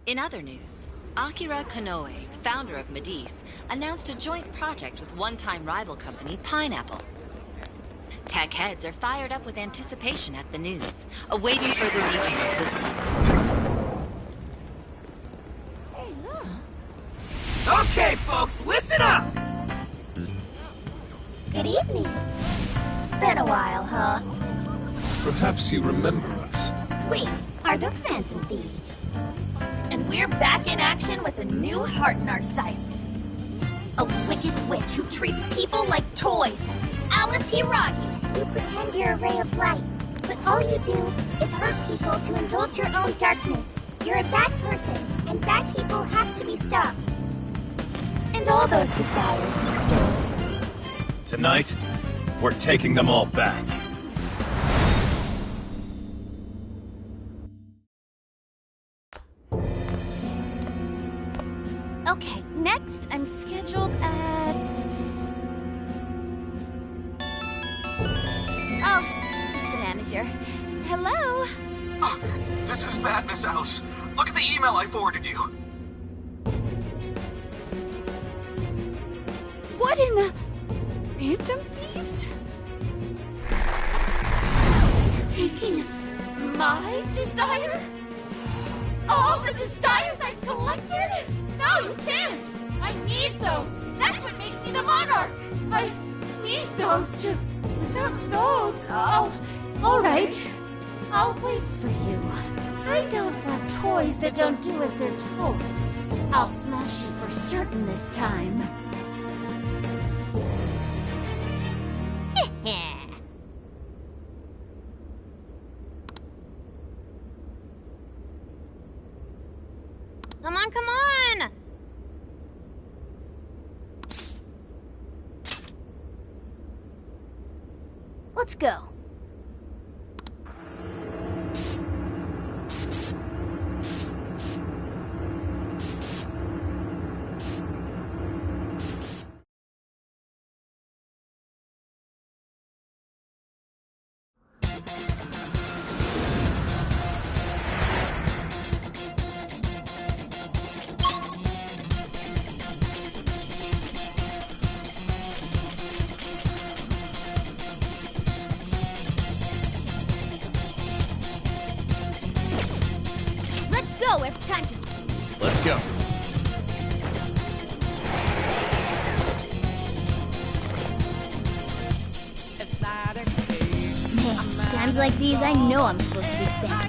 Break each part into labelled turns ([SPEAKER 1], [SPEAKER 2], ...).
[SPEAKER 1] In other news, Akira Konoe, founder of Medice, announced a joint project with one-time rival company Pineapple. Tech heads are fired up with anticipation at the news, awaiting further details with
[SPEAKER 2] Hey, look.
[SPEAKER 3] Okay, folks, listen up!
[SPEAKER 2] Good evening. Been a while, huh?
[SPEAKER 4] Perhaps you remember us.
[SPEAKER 2] We are the Phantom Thieves. And we're back in action with a new heart in our sights. A wicked witch who treats people like toys. Alice Hiragi. You pretend you're a ray of light, but all you do is hurt people to indulge your own darkness. You're a bad person, and bad people have to be stopped. And all those desires you stole.
[SPEAKER 4] Tonight, we're taking them all back.
[SPEAKER 2] Okay, next I'm scheduled at... Oh, it's the manager. Hello?
[SPEAKER 5] Oh, this is bad, Miss Alice. Look at the email I forwarded you.
[SPEAKER 2] What in the... Phantom Thieves? Taking my desire? All the desires I've collected? No, you can't! I need those! That's what makes me the monarch! I need those to... Without those, alright. I'll wait for you. I don't want toys that don't do as they're told. I'll smash you for certain this time.
[SPEAKER 6] Come on, come on!
[SPEAKER 2] Let's go. Time to...
[SPEAKER 4] Let's go.
[SPEAKER 2] Man, times like these, I know I'm supposed to be Phantom.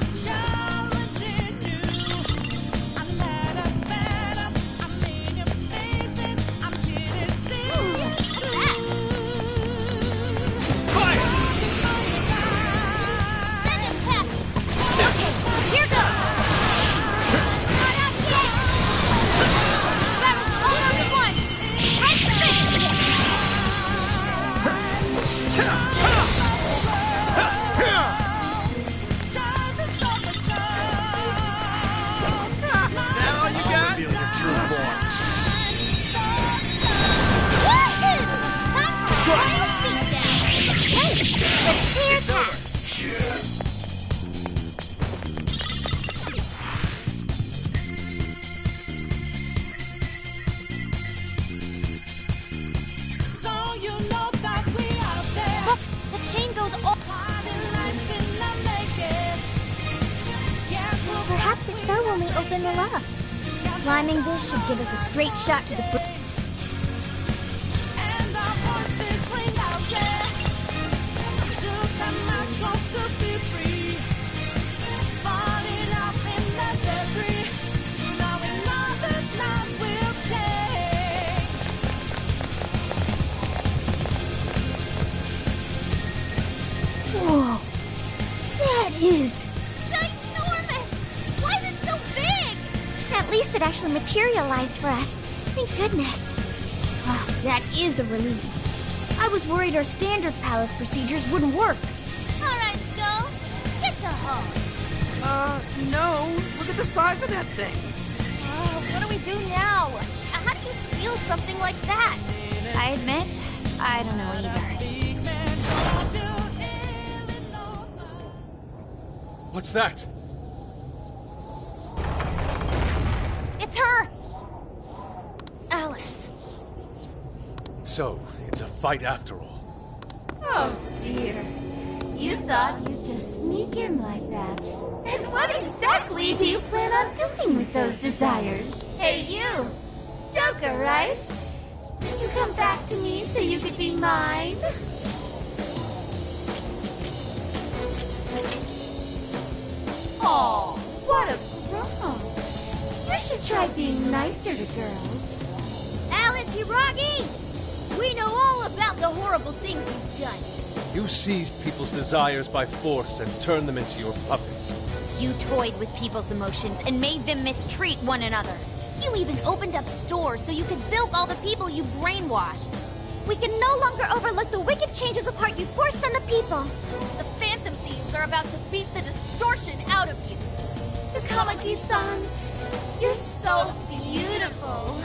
[SPEAKER 2] Perhaps it fell when we opened the lock. Climbing this should give us a straight shot to the... Whoa! That is... ginormous! Why is it so big? At least it actually materialized for us. Thank goodness. Oh, that is a relief. I was worried our standard palace procedures wouldn't work.
[SPEAKER 6] Alright, Skull. Get to home.
[SPEAKER 3] No. Look at the size of that thing.
[SPEAKER 2] What do we do now? How do you steal something like that? I admit, I don't know either.
[SPEAKER 4] What's that?
[SPEAKER 2] her! Alice.
[SPEAKER 7] So, it's a fight after all.
[SPEAKER 2] Oh, dear. You thought you'd just sneak in like that. And what exactly do you plan on doing with those desires? Hey, you! Joker, right? Did you come back to me so you could be mine? Oh, what a grump. You should try being nicer to girls.
[SPEAKER 6] Alice Hiragi! We know all about the horrible things you've done.
[SPEAKER 7] You seized people's desires by force and turned them into your puppets.
[SPEAKER 6] You toyed with people's emotions and made them mistreat one another. You even opened up stores so you could bilk all the people you brainwashed. We can no longer overlook the wicked changes of heart you forced on the people.
[SPEAKER 2] The Phantom Thieves are about to beat the distortion out of you. Takamaki-san, you're so beautiful.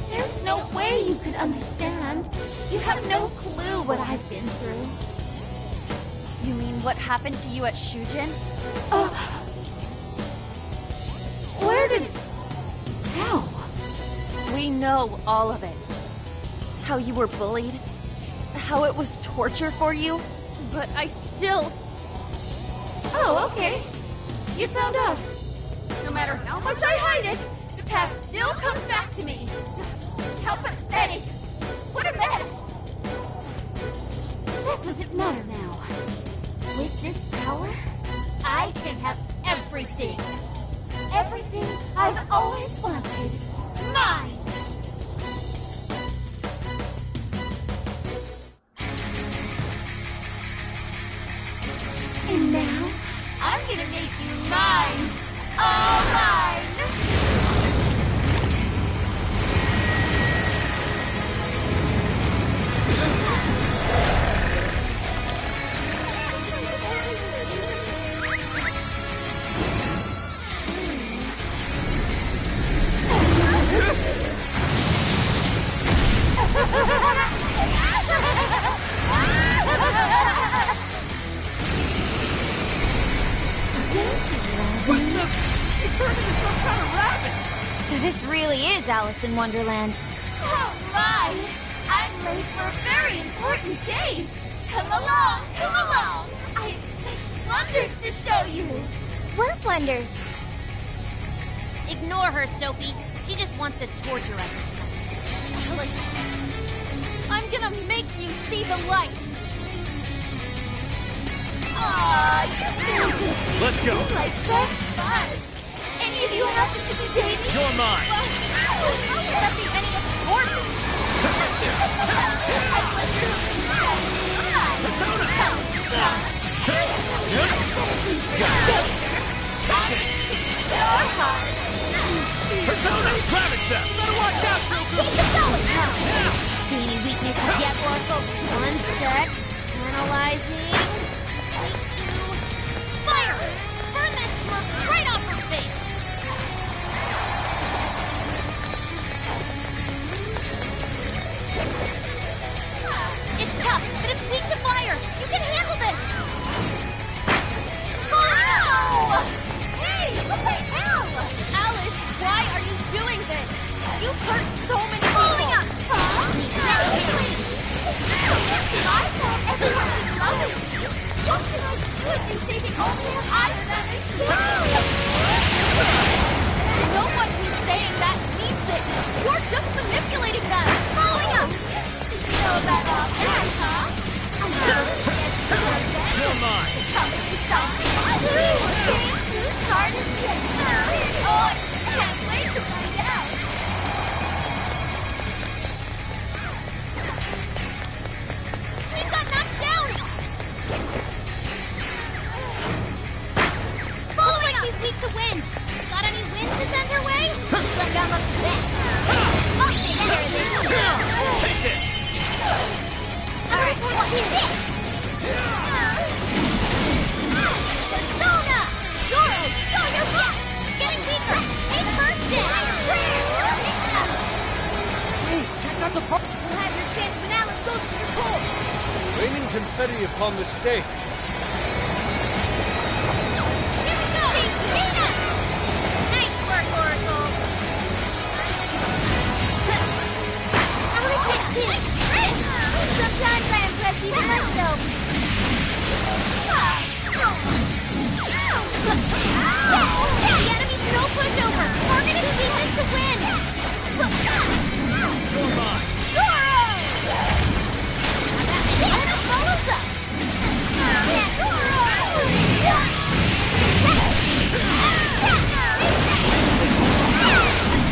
[SPEAKER 2] There's no way you could understand. You have no clue what I've been through. You mean what happened to you at Shujin? Where did... How? We know all of it. How you were bullied. How it was torture for you. But I still... Oh, okay. You found out. No matter how much I hide it, the past still comes back to me. How pathetic. What a mess. That doesn't matter now. With this power, I can have everything. Everything I've always wanted. Mine! And now, I'm gonna make you mine! All mine!
[SPEAKER 3] What the? She turned into some kind of rabbit!
[SPEAKER 6] So this really is Alice in Wonderland.
[SPEAKER 2] Oh my! I'm late for a very important date! Come along, come along! I have such wonders to show you!
[SPEAKER 6] What wonders? Ignore her, Sophie. She just wants to torture us or something.
[SPEAKER 2] Alice, I'm gonna make you see the light! Aw, you built it!
[SPEAKER 4] Let's go.
[SPEAKER 2] Seem like best buds! Any of you happen to be dating?
[SPEAKER 4] You're mine.
[SPEAKER 2] Well, how can that be any importance? I wonder who is
[SPEAKER 4] Persona!
[SPEAKER 2] Your heart.
[SPEAKER 4] Persona! Rabbit step!
[SPEAKER 3] Better watch out, Joker!
[SPEAKER 6] Keep it going! See any weaknesses yet, Oracle? One sec. Analyzing. Wait to... Fire! Burn that smirk right off her face! It's tough, but it's weak to fire! You can handle this!
[SPEAKER 2] Wow! Hey, what the hell? Alice, why are you doing this? You've hurt so many people! Huh? I thought everyone was in love with you. What can I do if they say they only have eyes on the show? No one who's saying that means it. You're just manipulating them. Following up. You know about all that, huh?
[SPEAKER 4] You're mine.
[SPEAKER 2] Change whose heart is in now. Oh, I can't wait to find out.
[SPEAKER 6] We got knocked down! Looks like she's weak to wind. Got any wind to send her way? Looks like I'm up to that. I'll take care of this.
[SPEAKER 4] Take this!
[SPEAKER 6] Alright, watch this! Persona! Zoro, show your best! Getting weaker! Take first in!
[SPEAKER 3] Hey, check out the park!
[SPEAKER 6] You'll have your chance when Alice goes for your goal!
[SPEAKER 7] Raining confetti upon the stage.
[SPEAKER 6] Here we go! Nina! Nice work, Oracle! impress even myself. The enemy's no pushover. Targeted weakness to win.
[SPEAKER 7] You're mine.
[SPEAKER 6] Zoro! And it follows up.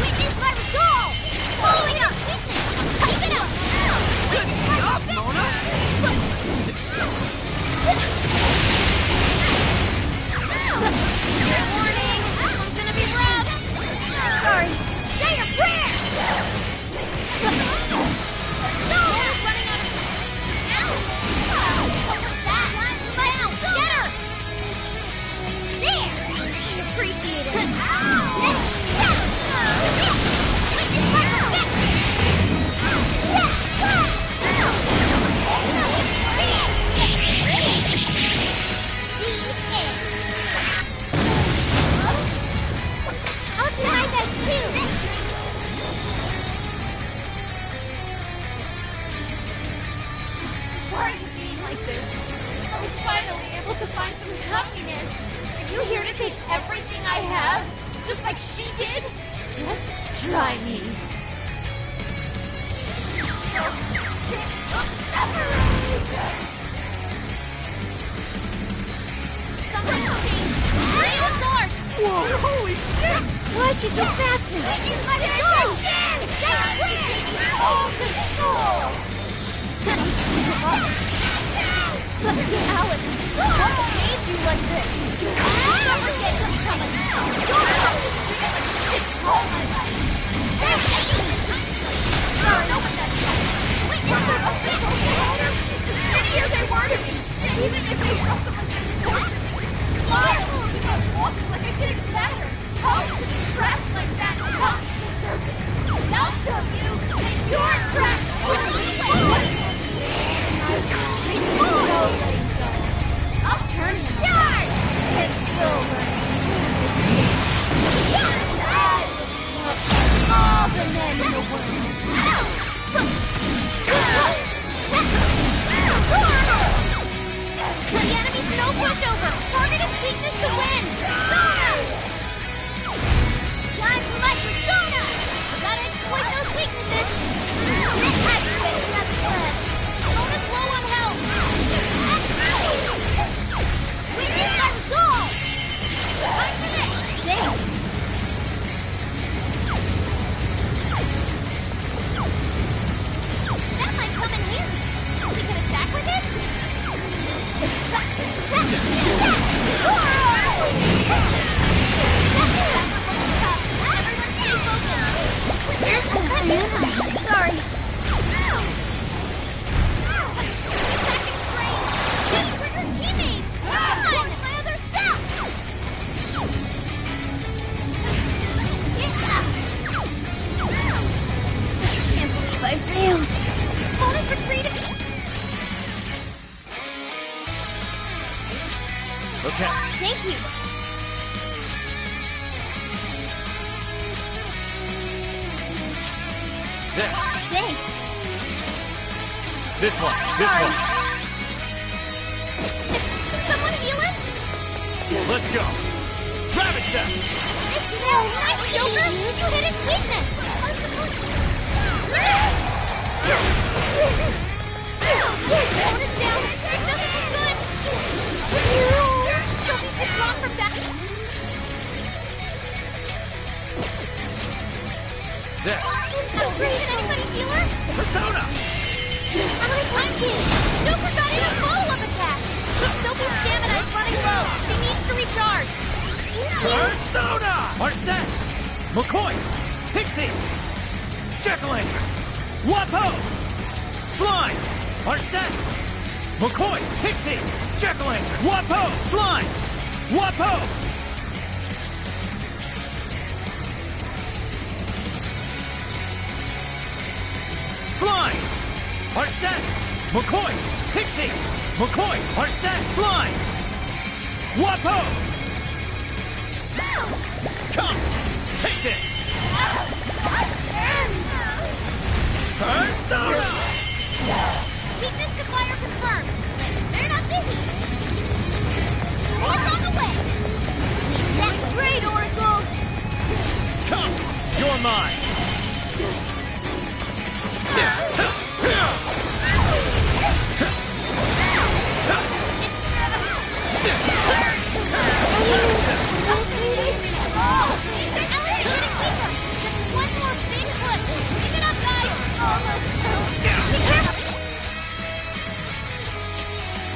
[SPEAKER 6] Witness my resolve! Following up! Keep it up!
[SPEAKER 3] Good stuff, Mona!
[SPEAKER 6] Warning! This one's gonna be rough! Sorry! Say your prayer! No! Running out of... What was that? Down! Get her! There! Appreciate it! Witness my perfection! I'll do my best too!
[SPEAKER 2] Why are you being like this? I was finally able to find some happiness. Are you here to take everything I have? Just like she did? Just try me.
[SPEAKER 6] Something's changed! Real dark!
[SPEAKER 3] Whoa, holy shit!
[SPEAKER 6] Why is she so fast now?
[SPEAKER 2] Use my perfection!
[SPEAKER 6] Alice, what made you like this? Never get this coming!
[SPEAKER 2] All my life.
[SPEAKER 6] Sorry, no one does that.
[SPEAKER 2] The shittier they were to me, even if they saw someone getting tortured, why? Because walking like I didn't matter. How could you trash like that not deserve it? I'll show you that you're trash. I'll turn him. Charge! And you'll learn.
[SPEAKER 6] All the men in the world. The enemy's no pushover! Targeted weakness to win! Persona! Time for my persona! Gotta exploit those weaknesses! Activating nothing left! Bonus low on health! Witness my resolve! Time for this! Thanks! That might come in handy! We can attack with it? Sorry. Attacking strange. We're your teammates. Come on, my other self. I can't believe I failed. Bonus retreat.
[SPEAKER 4] Okay.
[SPEAKER 6] Thank you.
[SPEAKER 4] There.
[SPEAKER 6] Thanks.
[SPEAKER 4] This one.
[SPEAKER 6] Sorry. Someone heal him?
[SPEAKER 4] Let's go. Ravage them.
[SPEAKER 6] Ishmael, nice Joker! You hit its weakness! Bonus down! It doesn't look good! Sophie's withdrawn from that!
[SPEAKER 4] There.
[SPEAKER 6] I'm so great! Can anybody heal her?
[SPEAKER 4] Persona.
[SPEAKER 6] I'm on a time team! Joker got in a follow-up attack! Sophie's stamina is running low! She needs to recharge!
[SPEAKER 4] Persona. Arsene. McCoy. Pixie. Jack-o'-lantern. Wapo. Slime. Arsene. McCoy. Pixie. Jack-o'-lantern. Wapo. Slime. Wapo. Slime. Arsene. McCoy. Pixie. McCoy. Arsene. Slime. Wapo. Come. Take this. Persona.
[SPEAKER 6] Weakness to fire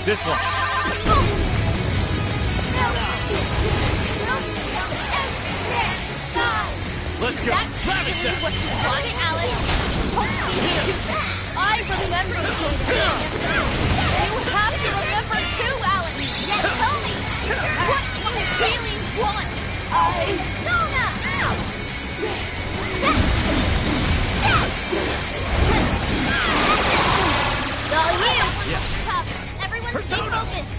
[SPEAKER 7] This one. Let's go.
[SPEAKER 2] That's really what you want, Alice. Don't be stupid. I remember skating. You have to remember too, Alice. Yes, tell me what you really want. Sona! It's all you. Tough. Everyone stay focused.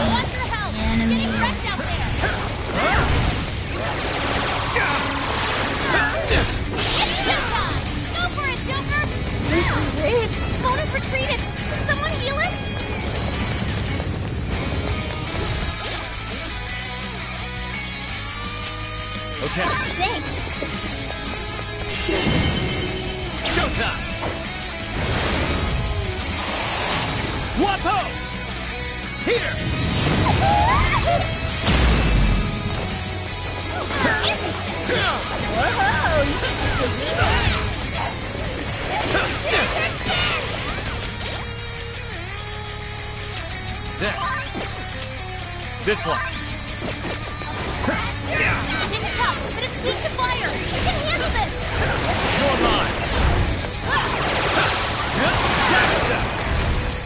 [SPEAKER 2] Want your help. Getting wrecked out there. It's showtime! Go for it, Joker! This is it! Mona's retreated! Can someone heal her?
[SPEAKER 7] Okay.
[SPEAKER 6] Thanks.
[SPEAKER 7] Showtime! Wapo! Here! This one.
[SPEAKER 6] It's tough, but it's weak to fire. You can handle this.
[SPEAKER 7] You're mine.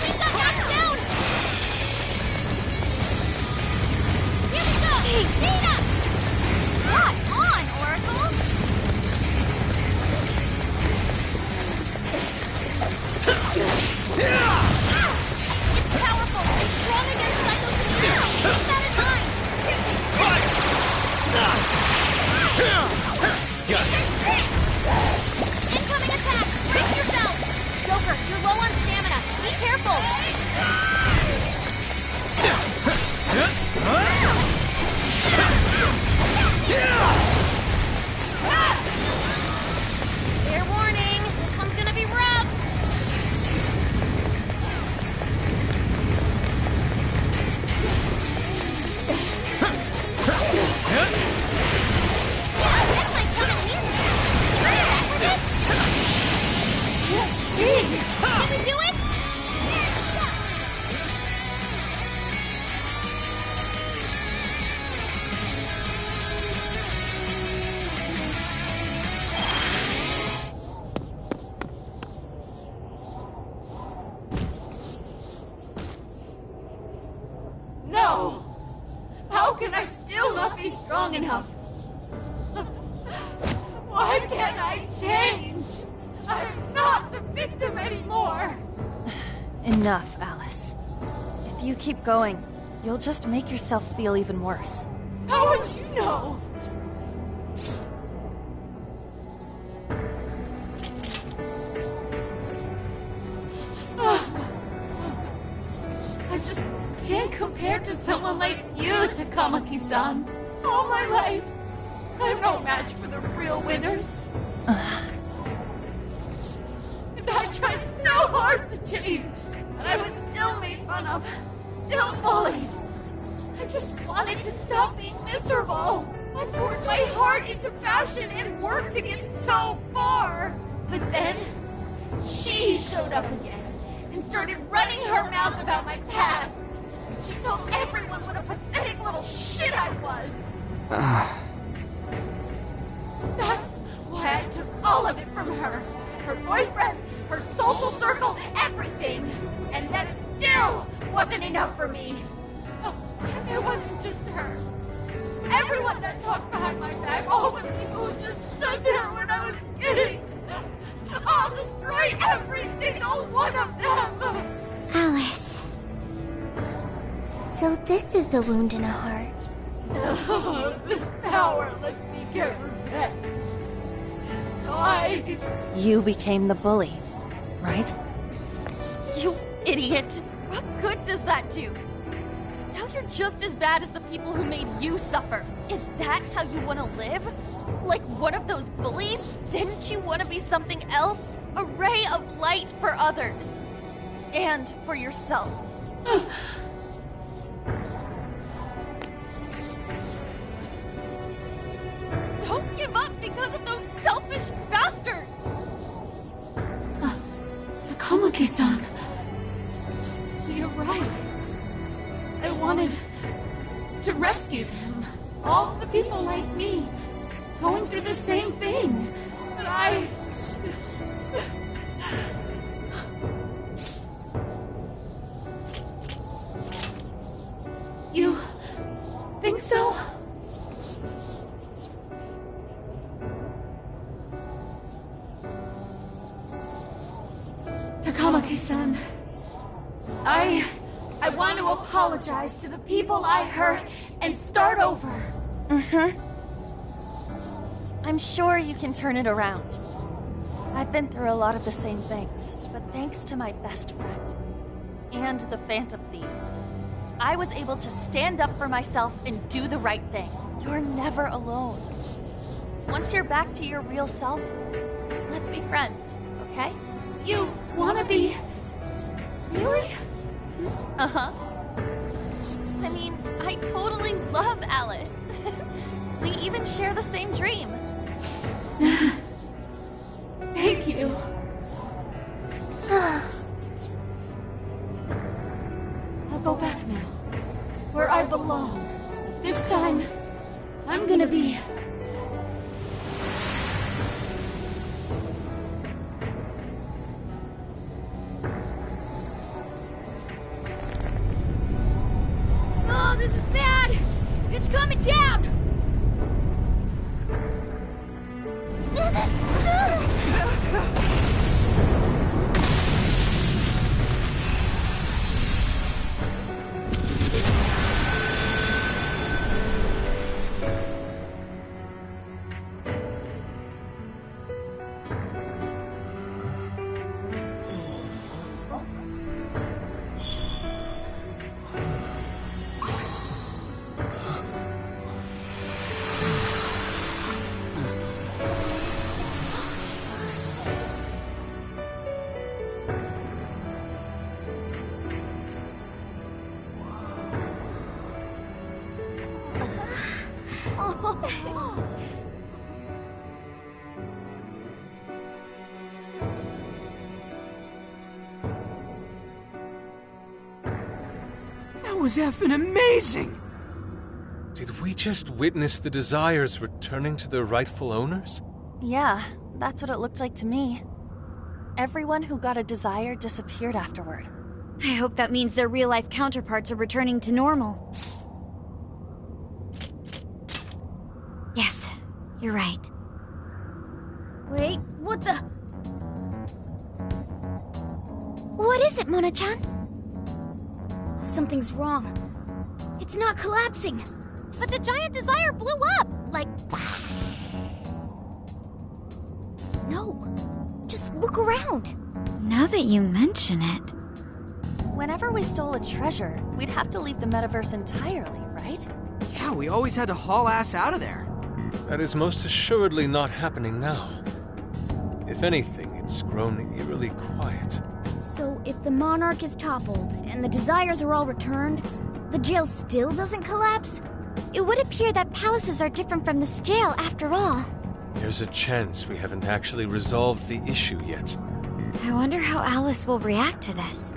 [SPEAKER 6] We got knocked down. Here we go. Nina! Right on, Oracle. It's powerful and strong against psychokinesis. Keep that in mind.
[SPEAKER 7] Got it.
[SPEAKER 6] Incoming attack! Brace yourself! Joker, you're low on stamina. Be careful! Fair warning, this one's gonna be rough! That might come in handy. Back with it? Did we do it?
[SPEAKER 2] No! How can I still not be strong enough? Why can't I change? I'm not the victim anymore!
[SPEAKER 8] Enough, Alice. If you keep going, you'll just make yourself feel even worse.
[SPEAKER 2] How would you know? I just can't compare to someone like you, Takamaki-san. All my life, I'm no match for the real winners. And I tried so hard to change, but I was still made fun of, still bullied. I just wanted to stop being miserable. I poured my heart into fashion and worked to get so far. But then, she showed up again and started running her mouth about my past. She told everyone what a pathetic little shit I was. That's why I took all of it from her. Her boyfriend, her social circle, everything. And that still wasn't enough for me. It wasn't just her. Everyone that talked behind my back, all the people who just stood there when I was kidding. I'll destroy every single one of them!
[SPEAKER 6] Alice. So this is a wound in a heart.
[SPEAKER 2] This power lets me get revenge. So
[SPEAKER 8] You became the bully, right?
[SPEAKER 9] You idiot! What good does that do? Now you're just as bad as the people who made you suffer. Is that how you want to live? Like one of those bullies? Didn't you want to be something else? A ray of light for others. And for yourself. Don't give up because of those selfish bastards!
[SPEAKER 2] Takamaki-san. You're right. I wanted to rescue them. All the people like me, going through the same thing. But I... You think so? Takamaki-san, I want to apologize to the people I hurt and start over.
[SPEAKER 8] I'm sure you can turn it around. I've been through a lot of the same things, but thanks to my best friend and the Phantom Thieves, I was able to stand up for myself and do the right thing. You're never alone. Once you're back to your real self, let's be friends, okay?
[SPEAKER 2] You wanna be... Really?
[SPEAKER 8] Uh-huh. I mean, I totally love Alice. We even share the same dream.
[SPEAKER 2] Thank you. I'll go back now, where I belong. But this time, I'm gonna be...
[SPEAKER 6] Oh, this is bad! It's coming down!
[SPEAKER 3] That was effing amazing!
[SPEAKER 7] Did we just witness the Desires returning to their rightful owners?
[SPEAKER 8] Yeah, that's what it looked like to me. Everyone who got a Desire disappeared afterward.
[SPEAKER 6] I hope that means their real-life counterparts are returning to normal. Yes, you're right. Wait, what the... What is it, Mona-chan? Something's wrong. It's not collapsing. But the giant Desire blew up! Like... No. Just look around. Now that you mention it...
[SPEAKER 8] Whenever we stole a treasure, we'd have to leave the metaverse entirely, right?
[SPEAKER 3] Yeah, we always had to haul ass out of there.
[SPEAKER 7] That is most assuredly not happening now. If anything, it's grown eerily quiet.
[SPEAKER 6] So if the Monarch is toppled and the Desires are all returned, the jail still doesn't collapse? It would appear that palaces are different from this jail after all.
[SPEAKER 7] There's a chance we haven't actually resolved the issue yet.
[SPEAKER 6] I wonder how Alice will react to this.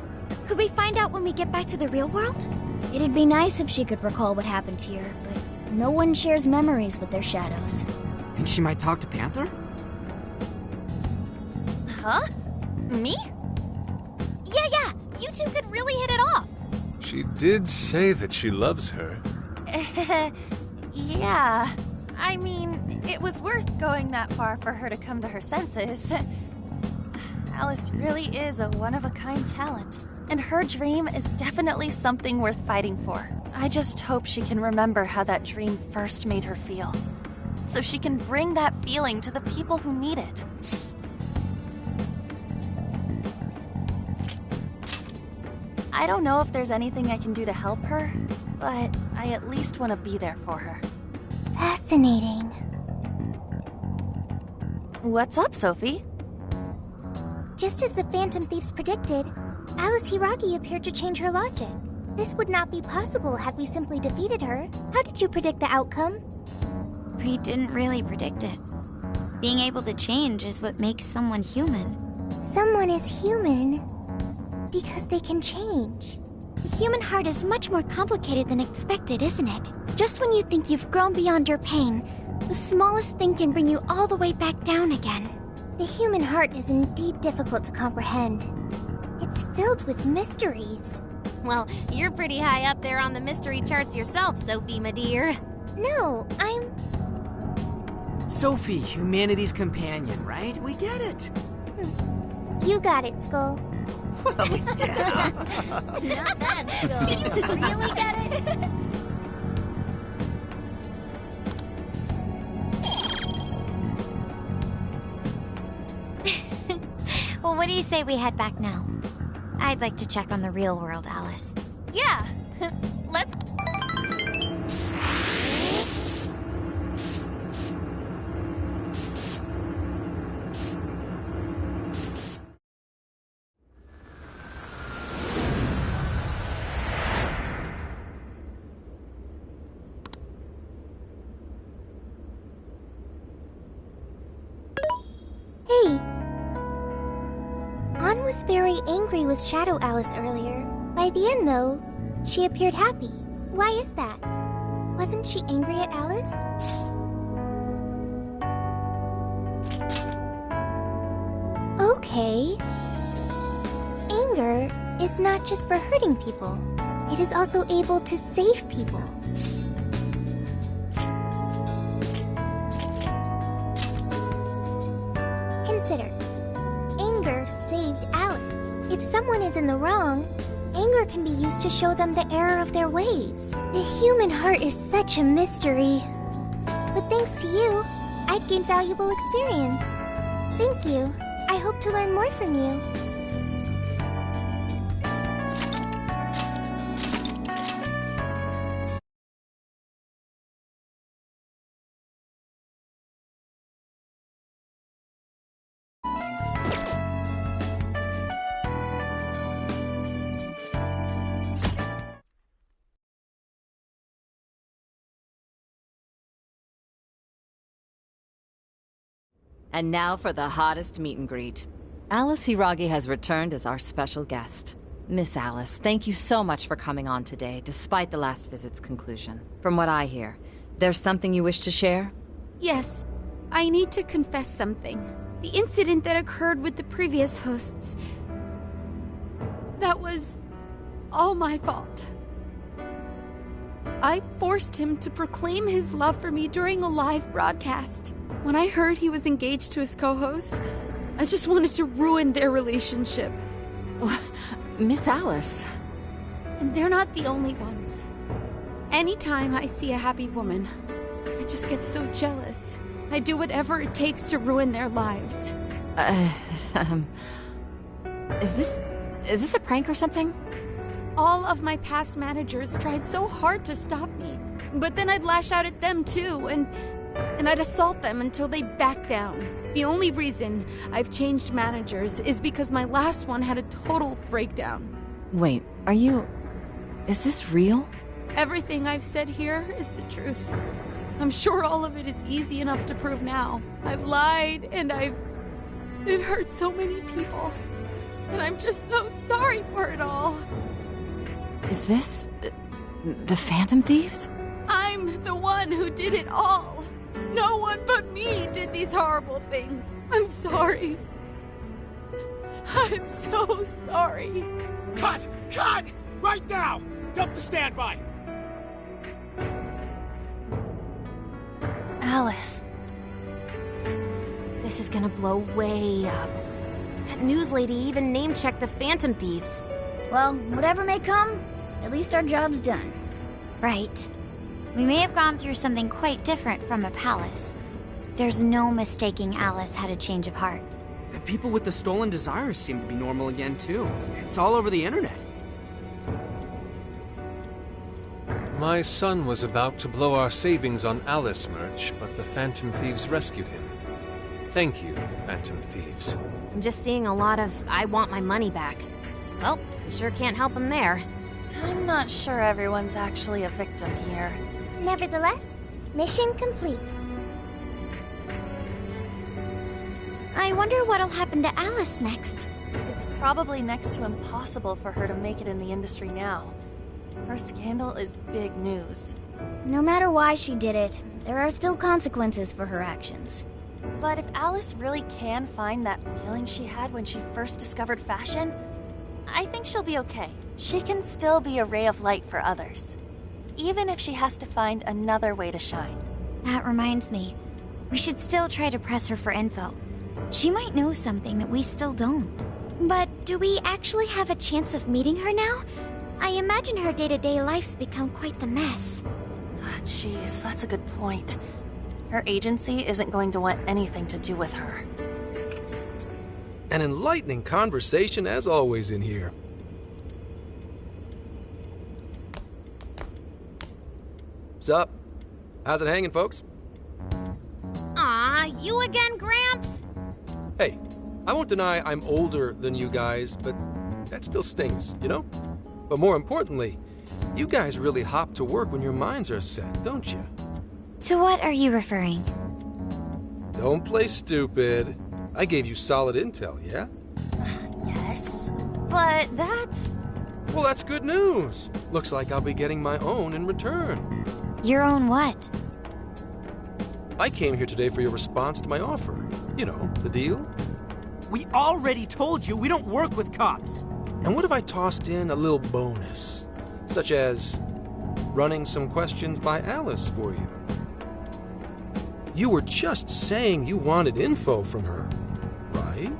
[SPEAKER 6] Could we find out when we get back to the real world? It'd be nice if she could recall what happened here, but no one shares memories with their shadows.
[SPEAKER 3] Think she might talk to Panther?
[SPEAKER 8] Huh? Me?
[SPEAKER 6] Yeah, you two could really hit it off.
[SPEAKER 7] She did say that she loves her.
[SPEAKER 8] Yeah. I mean, it was worth going that far for her to come to her senses. Alice really is a one-of-a-kind talent. And her dream is definitely something worth fighting for. I just hope she can remember how that dream first made her feel. So she can bring that feeling to the people who need it. I don't know if there's anything I can do to help her, but I at least want to be there for her.
[SPEAKER 6] Fascinating.
[SPEAKER 8] What's up, Sophie?
[SPEAKER 10] Just as the Phantom Thieves predicted, Alice Hiragi appeared to change her logic. This would not be possible had we simply defeated her. How did you predict the outcome?
[SPEAKER 6] We didn't really predict it. Being able to change is what makes someone human.
[SPEAKER 10] Someone is human because they can change. The human heart is much more complicated than expected, isn't it? Just when you think you've grown beyond your pain, the smallest thing can bring you all the way back down again. The human heart is indeed difficult to comprehend. It's filled with mysteries.
[SPEAKER 6] Well, you're pretty high up there on the mystery charts yourself, Sophie, my dear.
[SPEAKER 10] No, I'm...
[SPEAKER 3] Sophie, humanity's companion, right? We get it.
[SPEAKER 10] You got it, Skull.
[SPEAKER 3] Well, yeah.
[SPEAKER 6] Not bad, Skull. Do you really get it?
[SPEAKER 10] Well, what do you say we head back now? I'd like to check on the real world, Alice.
[SPEAKER 8] Yeah, let's...
[SPEAKER 10] Hey! Ann was very angry with Shadow Alice earlier. By the end, though, she appeared happy. Why is that? Wasn't she angry at Alice? Okay. Anger is not just for hurting people. It is also able to save people. Consider. Anger saved Alice. If someone is in the wrong, anger can be used to show them the error of their ways. The human heart is such a mystery. But thanks to you, I've gained valuable experience. Thank you. I hope to learn more from you.
[SPEAKER 1] And now for the hottest meet and greet. Alice Hiragi has returned as our special guest. Miss Alice, thank you so much for coming on today, despite the last visit's conclusion. From what I hear, there's something you wish to share?
[SPEAKER 11] Yes, I need to confess something. The incident that occurred with the previous hosts... that was all my fault. I forced him to proclaim his love for me during a live broadcast. When I heard he was engaged to his co-host, I just wanted to ruin their relationship.
[SPEAKER 1] Miss Alice.
[SPEAKER 11] And they're not the only ones. Anytime I see a happy woman, I just get so jealous. I do whatever it takes to ruin their lives.
[SPEAKER 1] Is this a prank or something?
[SPEAKER 11] All of my past managers tried so hard to stop me. But then I'd lash out at them too, and I'd assault them until they backed down. The only reason I've changed managers is because my last one had a total breakdown.
[SPEAKER 1] Wait, is this real?
[SPEAKER 11] Everything I've said here is the truth. I'm sure all of it is easy enough to prove now. I've lied, and it hurt so many people. And I'm just so sorry for it all.
[SPEAKER 1] Is this... the Phantom Thieves?
[SPEAKER 11] I'm the one who did it all. No one but me did these horrible things. I'm sorry. I'm so sorry.
[SPEAKER 12] Cut! Cut! Right now! Dump the standby!
[SPEAKER 6] Alice. This is gonna blow way up. That news lady even name-checked the Phantom Thieves.
[SPEAKER 13] Well, whatever may come, at least our job's done.
[SPEAKER 10] Right. We may have gone through something quite different from a palace. There's no mistaking Alice had a change of heart.
[SPEAKER 3] The people with the stolen desires seem to be normal again, too. It's all over the internet.
[SPEAKER 7] My son was about to blow our savings on Alice merch, but the Phantom Thieves rescued him. Thank you, Phantom Thieves.
[SPEAKER 6] I'm just seeing a lot of I want my money back. Well, we sure can't help him there.
[SPEAKER 8] I'm not sure everyone's actually a victim here.
[SPEAKER 10] Nevertheless, mission complete. I wonder what'll happen to Alice next.
[SPEAKER 8] It's probably next to impossible for her to make it in the industry now. Her scandal is big news.
[SPEAKER 13] No matter why she did it, there are still consequences for her actions.
[SPEAKER 8] But if Alice really can find that feeling she had when she first discovered fashion, I think she'll be okay. She can still be a ray of light for others, even if she has to find another way to shine.
[SPEAKER 10] That reminds me, we should still try to press her for info. She might know something that we still don't. But do we actually have a chance of meeting her now? I imagine her day-to-day life's become quite the mess.
[SPEAKER 8] Jeez, that's a good point. Her agency isn't going to want anything to do with her.
[SPEAKER 14] An enlightening conversation as always in here. Sup? How's it hanging, folks?
[SPEAKER 6] Aw, you again, Gramps?
[SPEAKER 14] Hey, I won't deny I'm older than you guys, but that still stings, you know? But more importantly, you guys really hop to work when your minds are set, don't you?
[SPEAKER 10] To what are you referring?
[SPEAKER 14] Don't play stupid. I gave you solid intel, yeah?
[SPEAKER 8] Yes, but that's...
[SPEAKER 14] Well, that's good news. Looks like I'll be getting my own in return.
[SPEAKER 10] Your own what?
[SPEAKER 14] I came here today for your response to my offer. You know, the deal.
[SPEAKER 3] We already told you we don't work with cops.
[SPEAKER 14] And what if I tossed in a little bonus? Such as running some questions by Alice for you. You were just saying you wanted info from her, right?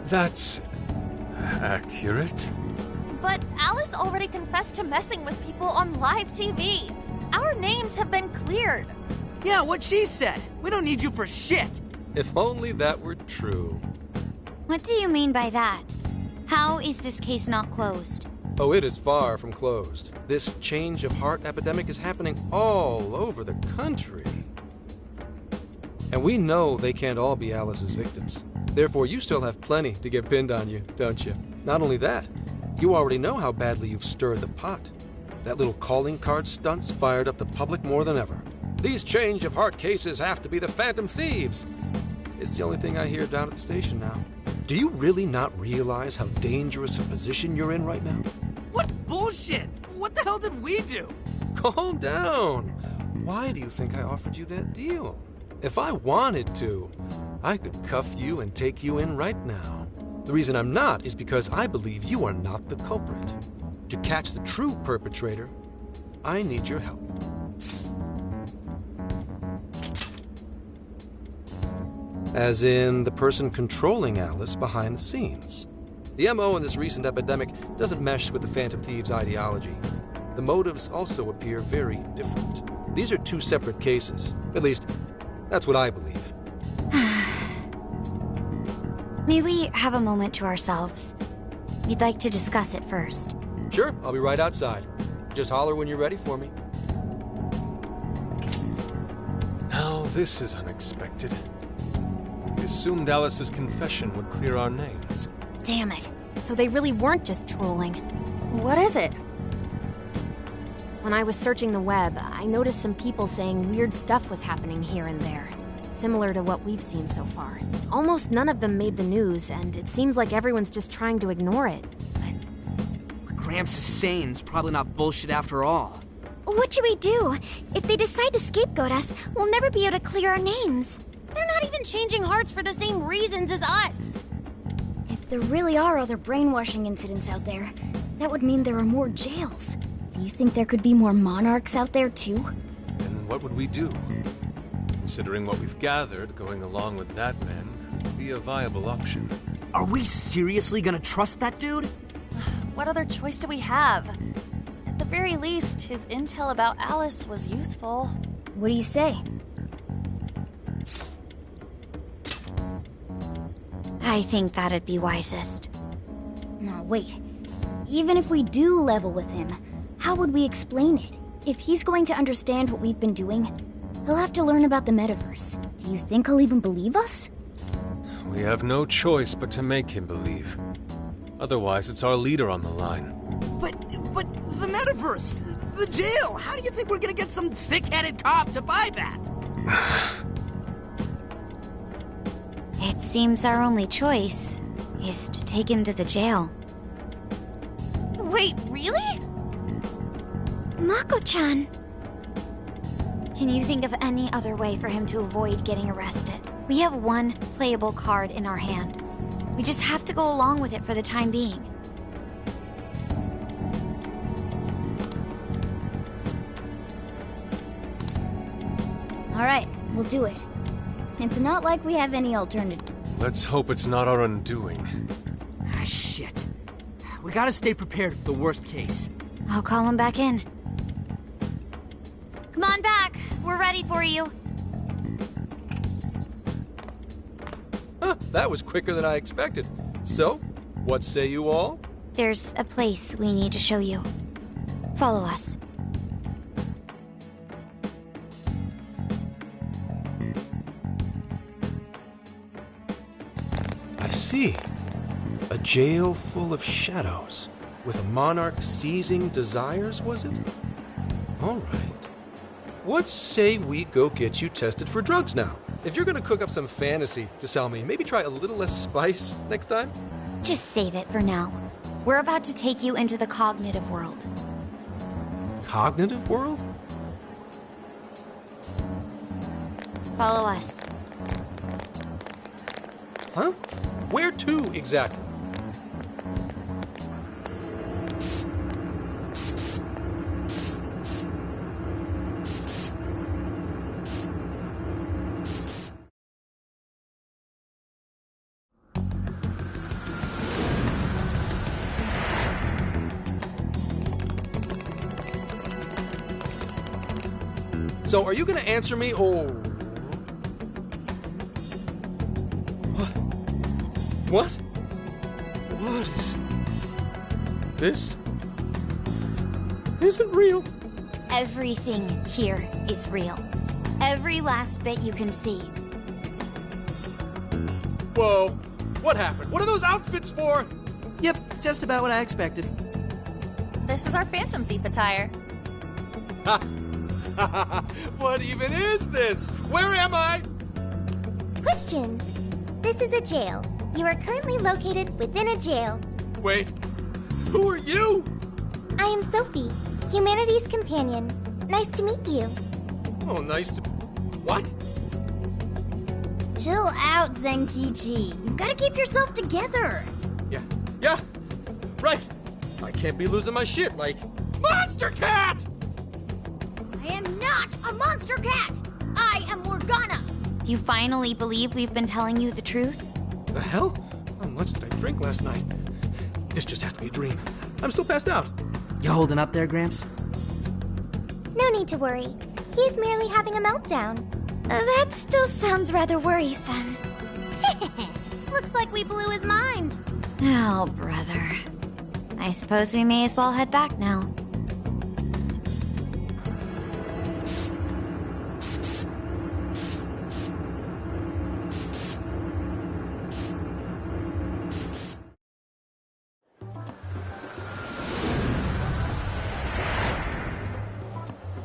[SPEAKER 7] That's accurate.
[SPEAKER 8] But Alice already confessed to messing with people on live TV. Our names have been cleared.
[SPEAKER 3] Yeah, what she said. We don't need you for shit.
[SPEAKER 14] If only that were true.
[SPEAKER 10] What do you mean by that? How is this case not closed?
[SPEAKER 14] Oh, it is far from closed. This change of heart epidemic is happening all over the country. And we know they can't all be Alice's victims. Therefore, you still have plenty to get pinned on you, don't you? Not only that, you already know how badly you've stirred the pot. That little calling card stunt's fired up the public more than ever. These change of heart cases have to be the Phantom Thieves. It's the only thing I hear down at the station now. Do you really not realize how dangerous a position you're in right now?
[SPEAKER 3] What bullshit? What the hell did we do?
[SPEAKER 14] Calm down. Why do you think I offered you that deal? If I wanted to, I could cuff you and take you in right now. The reason I'm not is because I believe you are not the culprit. To catch the true perpetrator, I need your help. As in the person controlling Alice behind the scenes. The MO in this recent epidemic doesn't mesh with the Phantom Thieves' ideology. The motives also appear very different. These are two separate cases. At least, that's what I believe.
[SPEAKER 10] May we have a moment to ourselves? We'd like to discuss it first.
[SPEAKER 14] Sure, I'll be right outside. Just holler when you're ready for me.
[SPEAKER 7] Now this is unexpected. We assumed Alice's confession would clear our names.
[SPEAKER 6] Damn it. So they really weren't just trolling.
[SPEAKER 8] What is it?
[SPEAKER 6] When I was searching the web, I noticed some people saying weird stuff was happening here and there. Similar to what we've seen so far. Almost none of them made the news, and it seems like everyone's just trying to ignore it.
[SPEAKER 3] What Gramps is saying is probably not bullshit after all.
[SPEAKER 10] What should we do? If they decide to scapegoat us, we'll never be able to clear our names.
[SPEAKER 6] They're not even changing hearts for the same reasons as us.
[SPEAKER 13] If there really are other brainwashing incidents out there, that would mean there are more jails. Do you think there could be more monarchs out there too?
[SPEAKER 7] Then what would we do? Considering what we've gathered, going along with that man could be a viable option.
[SPEAKER 3] Are we seriously gonna trust that dude?
[SPEAKER 8] What other choice do we have? At the very least, his intel about Alice was useful.
[SPEAKER 13] What do you say?
[SPEAKER 10] I think that'd be wisest.
[SPEAKER 13] No, wait. Even if we do level with him, how would we explain it? If he's going to understand what we've been doing, he'll have to learn about the metaverse. Do you think he'll even believe us?
[SPEAKER 7] We have no choice but to make him believe. Otherwise, it's our leader on the line.
[SPEAKER 3] But the metaverse, the jail, how do you think we're gonna get some thick-headed cop to buy that?
[SPEAKER 13] It seems our only choice is to take him to the jail.
[SPEAKER 8] Wait, really?
[SPEAKER 10] Mako-chan.
[SPEAKER 13] Can you think of any other way for him to avoid getting arrested? We have one playable card in our hand. We just have to go along with it for the time being. Alright, we'll do it. It's not like we have any alternative.
[SPEAKER 7] Let's hope it's not our undoing.
[SPEAKER 3] Ah, shit. We gotta stay prepared for the worst case.
[SPEAKER 13] I'll call him back in. Come on back. We're ready for you.
[SPEAKER 14] Huh, that was quicker than I expected. So, what say you all?
[SPEAKER 13] There's a place we need to show you. Follow us.
[SPEAKER 14] I see. A jail full of shadows. With a monarch seizing desires, was it? All right. What say we go get you tested for drugs now? If you're gonna cook up some fantasy to sell me, maybe try a little less spice next time?
[SPEAKER 13] Just save it for now. We're about to take you into the cognitive world.
[SPEAKER 14] Cognitive world?
[SPEAKER 13] Follow us.
[SPEAKER 14] Huh? Where to exactly? So, are you gonna answer me, or... What? What is... This... isn't real.
[SPEAKER 13] Everything here is real. Every last bit you can see.
[SPEAKER 14] Whoa. What happened? What are those outfits for?
[SPEAKER 3] Yep, just about what I expected.
[SPEAKER 8] This is our Phantom Thief attire.
[SPEAKER 14] Ha! What even is this? Where am I?
[SPEAKER 10] Questions. This is a jail. You are currently located within a jail.
[SPEAKER 14] Wait, who are you?
[SPEAKER 10] I am Sophie, humanity's companion. Nice to meet you.
[SPEAKER 14] Oh, nice to... What?
[SPEAKER 13] Chill out, Zenkichi. You've got to keep yourself together.
[SPEAKER 14] Yeah, right. I can't be losing my shit like... Monster Cat!
[SPEAKER 13] I am not a monster cat! I am Morgana! Do you finally believe we've been telling you the truth?
[SPEAKER 14] The hell? How much did I drink last night? This just has to be a dream. I'm still passed out.
[SPEAKER 3] You holding up there, Gramps?
[SPEAKER 10] No need to worry. He's merely having a meltdown. That still sounds rather worrisome.
[SPEAKER 13] Looks like we blew his mind. Oh, brother. I suppose we may as well head back now.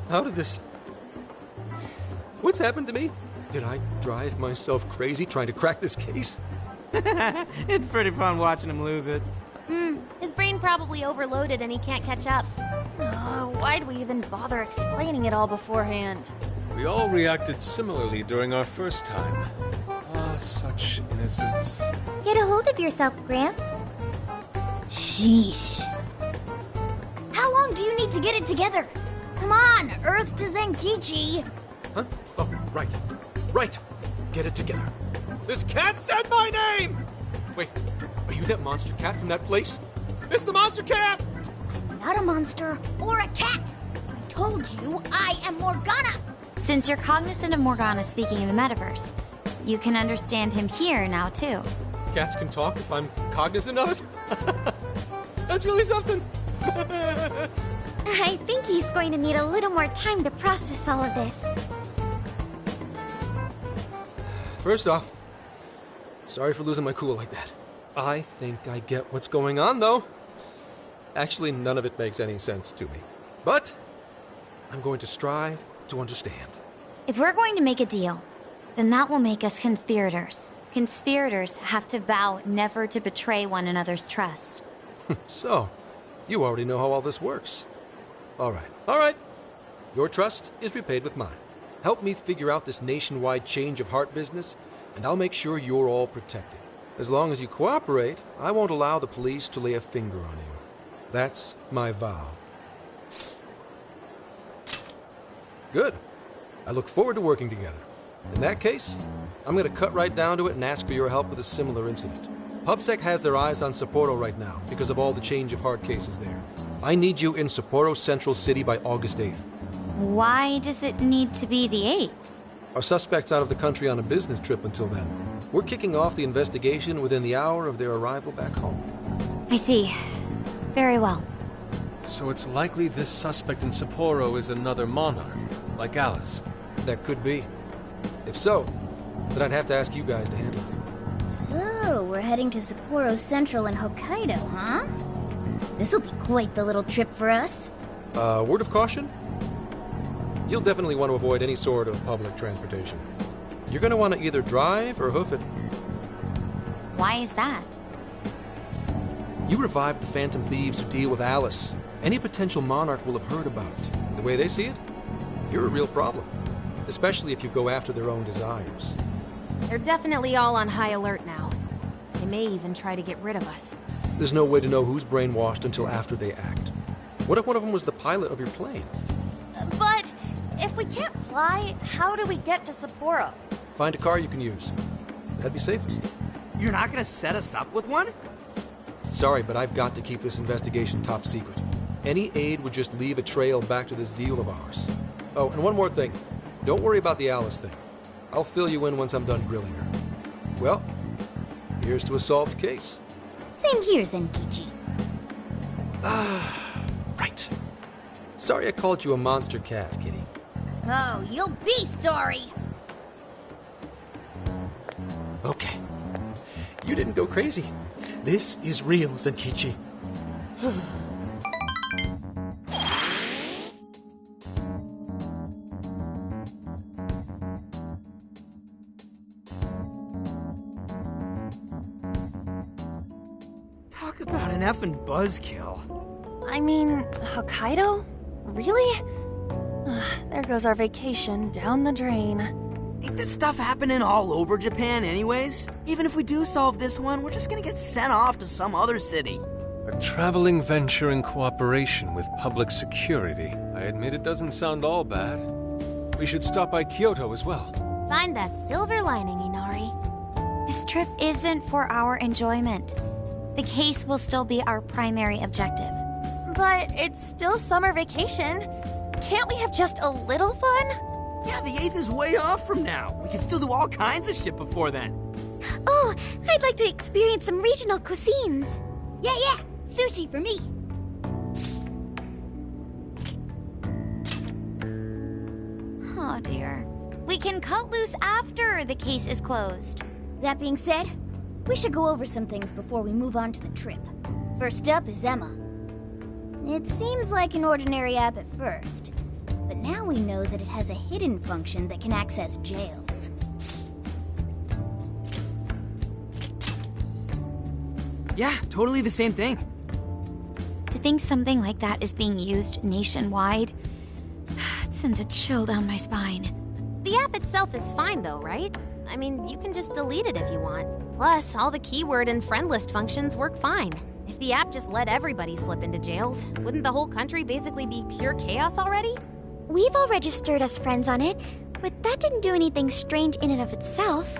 [SPEAKER 14] How did this... What's happened to me? Did I drive myself crazy trying to crack this case?
[SPEAKER 3] It's pretty fun watching him lose it.
[SPEAKER 6] His brain probably overloaded and he can't catch up.
[SPEAKER 8] Why'd we even bother explaining it all beforehand?
[SPEAKER 7] We all reacted similarly during our first time. Ah, such innocence.
[SPEAKER 10] Get a hold of yourself, Gramps.
[SPEAKER 13] Sheesh. How long do you need to get it together? Come on, Earth to Zenkichi.
[SPEAKER 14] Huh? Oh, right. Right. Get it together. This cat said my name! Wait, are you that monster cat from that place? It's the monster cat!
[SPEAKER 13] Not a monster or a cat. I told you I am Morgana. Since you're cognizant of Morgana speaking in the metaverse, you can understand him here now, too.
[SPEAKER 14] Cats can talk if I'm cognizant of it? That's really something.
[SPEAKER 10] I think he's going to need a little more time to process all of this.
[SPEAKER 14] First off, sorry for losing my cool like that. I think I get what's going on, though. Actually, none of it makes any sense to me. But I'm going to strive to understand.
[SPEAKER 13] If we're going to make a deal, then that will make us conspirators.
[SPEAKER 6] Conspirators have to vow never to betray one another's trust.
[SPEAKER 14] So, you already know how all this works. All right. Your trust is repaid with mine. Help me figure out this nationwide change of heart business, and I'll make sure you're all protected. As long as you cooperate, I won't allow the police to lay a finger on you. That's my vow. Good. I look forward to working together. In that case, I'm going to cut right down to it and ask for your help with a similar incident. PubSec has their eyes on Sapporo right now because of all the change of heart cases there. I need you in Sapporo Central City by August 8th.
[SPEAKER 6] Why does it need to be the 8th?
[SPEAKER 14] Our suspect's out of the country on a business trip until then. We're kicking off the investigation within the hour of their arrival back home.
[SPEAKER 6] I see. Very well.
[SPEAKER 7] So it's likely this suspect in Sapporo is another monarch, like Alice.
[SPEAKER 14] That could be. If so, then I'd have to ask you guys to handle it.
[SPEAKER 13] So, we're heading to Sapporo Central in Hokkaido, huh? This'll be quite the little trip for us.
[SPEAKER 14] Word of caution? You'll definitely want to avoid any sort of public transportation. You're going to want to either drive or hoof it.
[SPEAKER 6] Why is that?
[SPEAKER 14] You revived the Phantom Thieves to deal with Alice. Any potential monarch will have heard about it. The way they see it, you're a real problem. Especially if you go after their own desires.
[SPEAKER 15] They're definitely all on high alert now. They may even try to get rid of us.
[SPEAKER 14] There's no way to know who's brainwashed until after they act. What if one of them was the pilot of your plane?
[SPEAKER 8] But if we can't fly, how do we get to Sapporo?
[SPEAKER 14] Find a car you can use. That'd be safest.
[SPEAKER 3] You're not gonna set us up with one?
[SPEAKER 14] Sorry, but I've got to keep this investigation top secret. Any aid would just leave a trail back to this deal of ours. Oh, and one more thing. Don't worry about the Alice thing. I'll fill you in once I'm done grilling her. Well, here's to a solved case.
[SPEAKER 13] Same here, Zenkichi.
[SPEAKER 14] Right. Sorry I called you a monster cat, kitty.
[SPEAKER 13] Oh, you'll be sorry!
[SPEAKER 12] Okay. You didn't go crazy. This is real, Zenkichi.
[SPEAKER 3] Talk about an effing buzzkill.
[SPEAKER 8] I mean, Hokkaido? Really? There goes our vacation down the drain.
[SPEAKER 3] Ain't this stuff happening all over Japan anyways? Even if we do solve this one, we're just gonna get sent off to some other city.
[SPEAKER 7] A traveling venture in cooperation with public security. I admit it doesn't sound all bad. We should stop by Kyoto as well.
[SPEAKER 6] Find that silver lining, Inari. This trip isn't for our enjoyment. The case will still be our primary objective.
[SPEAKER 8] But it's still summer vacation. Can't we have just a little fun?
[SPEAKER 3] Yeah, the 8th is way off from now. We can still do all kinds of shit before then.
[SPEAKER 10] Oh, I'd like to experience some regional cuisines. Yeah, sushi for me.
[SPEAKER 6] Oh dear. We can cut loose after the case is closed.
[SPEAKER 13] That being said, we should go over some things before we move on to the trip. First up is Emma. It seems like an ordinary app at first, but now we know that it has a hidden function that can access jails.
[SPEAKER 3] Yeah, totally the same thing.
[SPEAKER 6] To think something like that is being used nationwide, it sends a chill down my spine.
[SPEAKER 15] The app itself is fine though, right? I mean, you can just delete it if you want. Plus, all the keyword and friend list functions work fine. If the app just let everybody slip into jails, wouldn't the whole country basically be pure chaos already?
[SPEAKER 10] We've all registered as friends on it, but that didn't do anything strange in and of itself.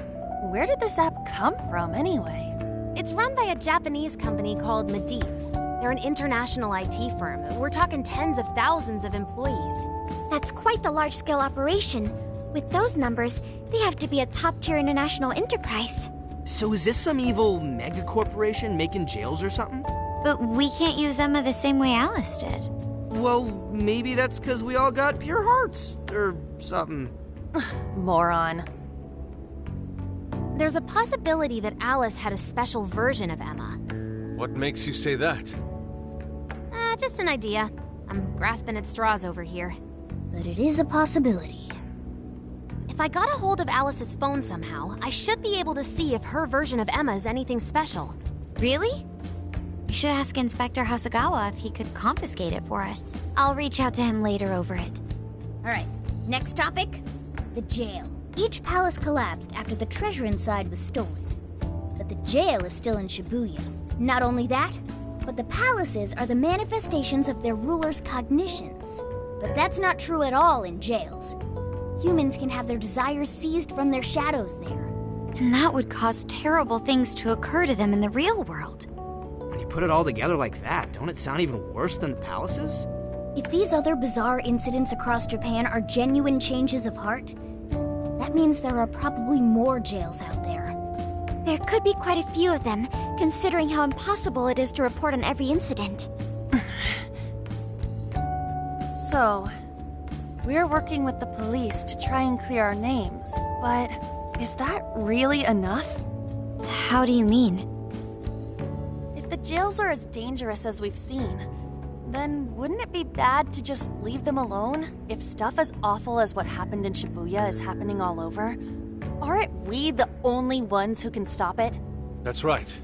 [SPEAKER 8] Where did this app come from, anyway?
[SPEAKER 15] It's run by a Japanese company called Medice. They're an international IT firm. We're talking tens of thousands of employees.
[SPEAKER 10] That's quite the large-scale operation. With those numbers, they have to be a top-tier international enterprise.
[SPEAKER 3] So is this some evil mega corporation making jails or something?
[SPEAKER 6] But we can't use Emma the same way Alice did.
[SPEAKER 3] Well, maybe that's because we all got pure hearts, or something.
[SPEAKER 8] Moron.
[SPEAKER 15] There's a possibility that Alice had a special version of Emma.
[SPEAKER 7] What makes you say that?
[SPEAKER 15] Just an idea. I'm grasping at straws over here.
[SPEAKER 13] But it is a possibility.
[SPEAKER 15] If I got a hold of Alice's phone somehow, I should be able to see if her version of Emma is anything special.
[SPEAKER 16] Really? You should ask Inspector Hasagawa if he could confiscate it for us. I'll reach out to him later over it.
[SPEAKER 13] Alright, next topic. The jail. Each palace collapsed after the treasure inside was stolen. But the jail is still in Shibuya. Not only that, but the palaces are the manifestations of their rulers' cognitions. But that's not true at all in jails. Humans can have their desires seized from their shadows there.
[SPEAKER 16] And that would cause terrible things to occur to them in the real world.
[SPEAKER 3] When you put it all together like that, don't it sound even worse than the palaces?
[SPEAKER 13] If these other bizarre incidents across Japan are genuine changes of heart, that means there are probably more jails out there.
[SPEAKER 10] There could be quite a few of them, considering how impossible it is to report on every incident.
[SPEAKER 8] So, we're working with the police to try and clear our names, but is that really enough?
[SPEAKER 16] How do you mean?
[SPEAKER 8] If the jails are as dangerous as we've seen, then wouldn't it be bad to just leave them alone if stuff as awful as what happened in Shibuya is happening all over? Aren't we the only ones who can stop it?
[SPEAKER 7] That's right.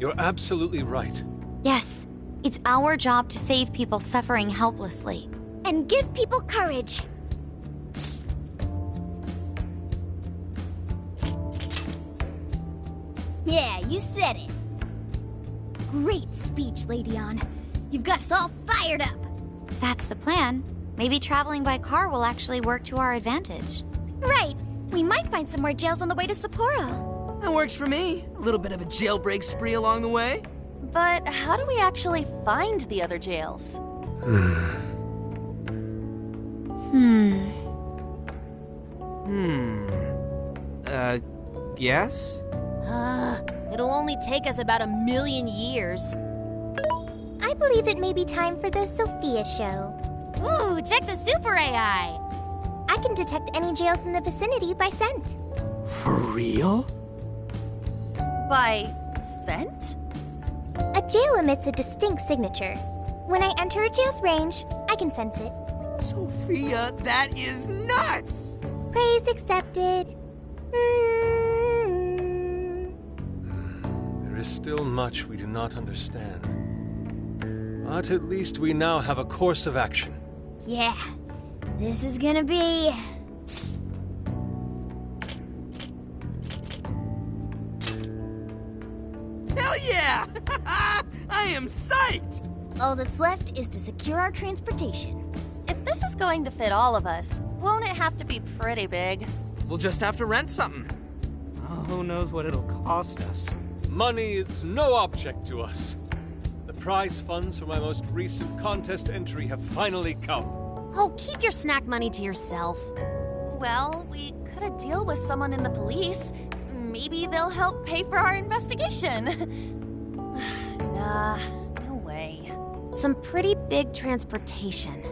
[SPEAKER 7] You're absolutely right.
[SPEAKER 16] Yes, it's our job to save people suffering helplessly.
[SPEAKER 10] And give people courage.
[SPEAKER 13] Yeah, you said it. Great speech, Lady Ann. You've got us all fired up.
[SPEAKER 16] That's the plan. Maybe traveling by car will actually work to our advantage.
[SPEAKER 10] Right. We might find some more jails on the way to Sapporo.
[SPEAKER 3] That works for me. A little bit of a jailbreak spree along the way.
[SPEAKER 8] But how do we actually find the other jails?
[SPEAKER 3] Guess?
[SPEAKER 15] It'll only take us about 1,000,000 years.
[SPEAKER 10] I believe it may be time for the Sophia show.
[SPEAKER 15] Ooh, check the super AI!
[SPEAKER 10] I can detect any jails in the vicinity by scent.
[SPEAKER 3] For real?
[SPEAKER 8] By scent?
[SPEAKER 10] A jail emits a distinct signature. When I enter a jail's range, I can sense it.
[SPEAKER 3] Sophia, that is nuts!
[SPEAKER 10] Praise accepted.
[SPEAKER 7] There is still much we do not understand. But at least we now have a course of action.
[SPEAKER 13] Yeah, this is gonna be...
[SPEAKER 3] Hell yeah! I am psyched!
[SPEAKER 13] All that's left is to secure our transportation.
[SPEAKER 8] If this is going to fit all of us, won't it have to be pretty big?
[SPEAKER 3] We'll just have to rent something. Oh, who knows what it'll cost us.
[SPEAKER 7] Money is no object to us. The prize funds for my most recent contest entry have finally come.
[SPEAKER 15] Oh, keep your snack money to yourself.
[SPEAKER 8] Well, we could have deal with someone in the police. Maybe they'll help pay for our investigation. Nah, no way.
[SPEAKER 15] Some pretty big transportation.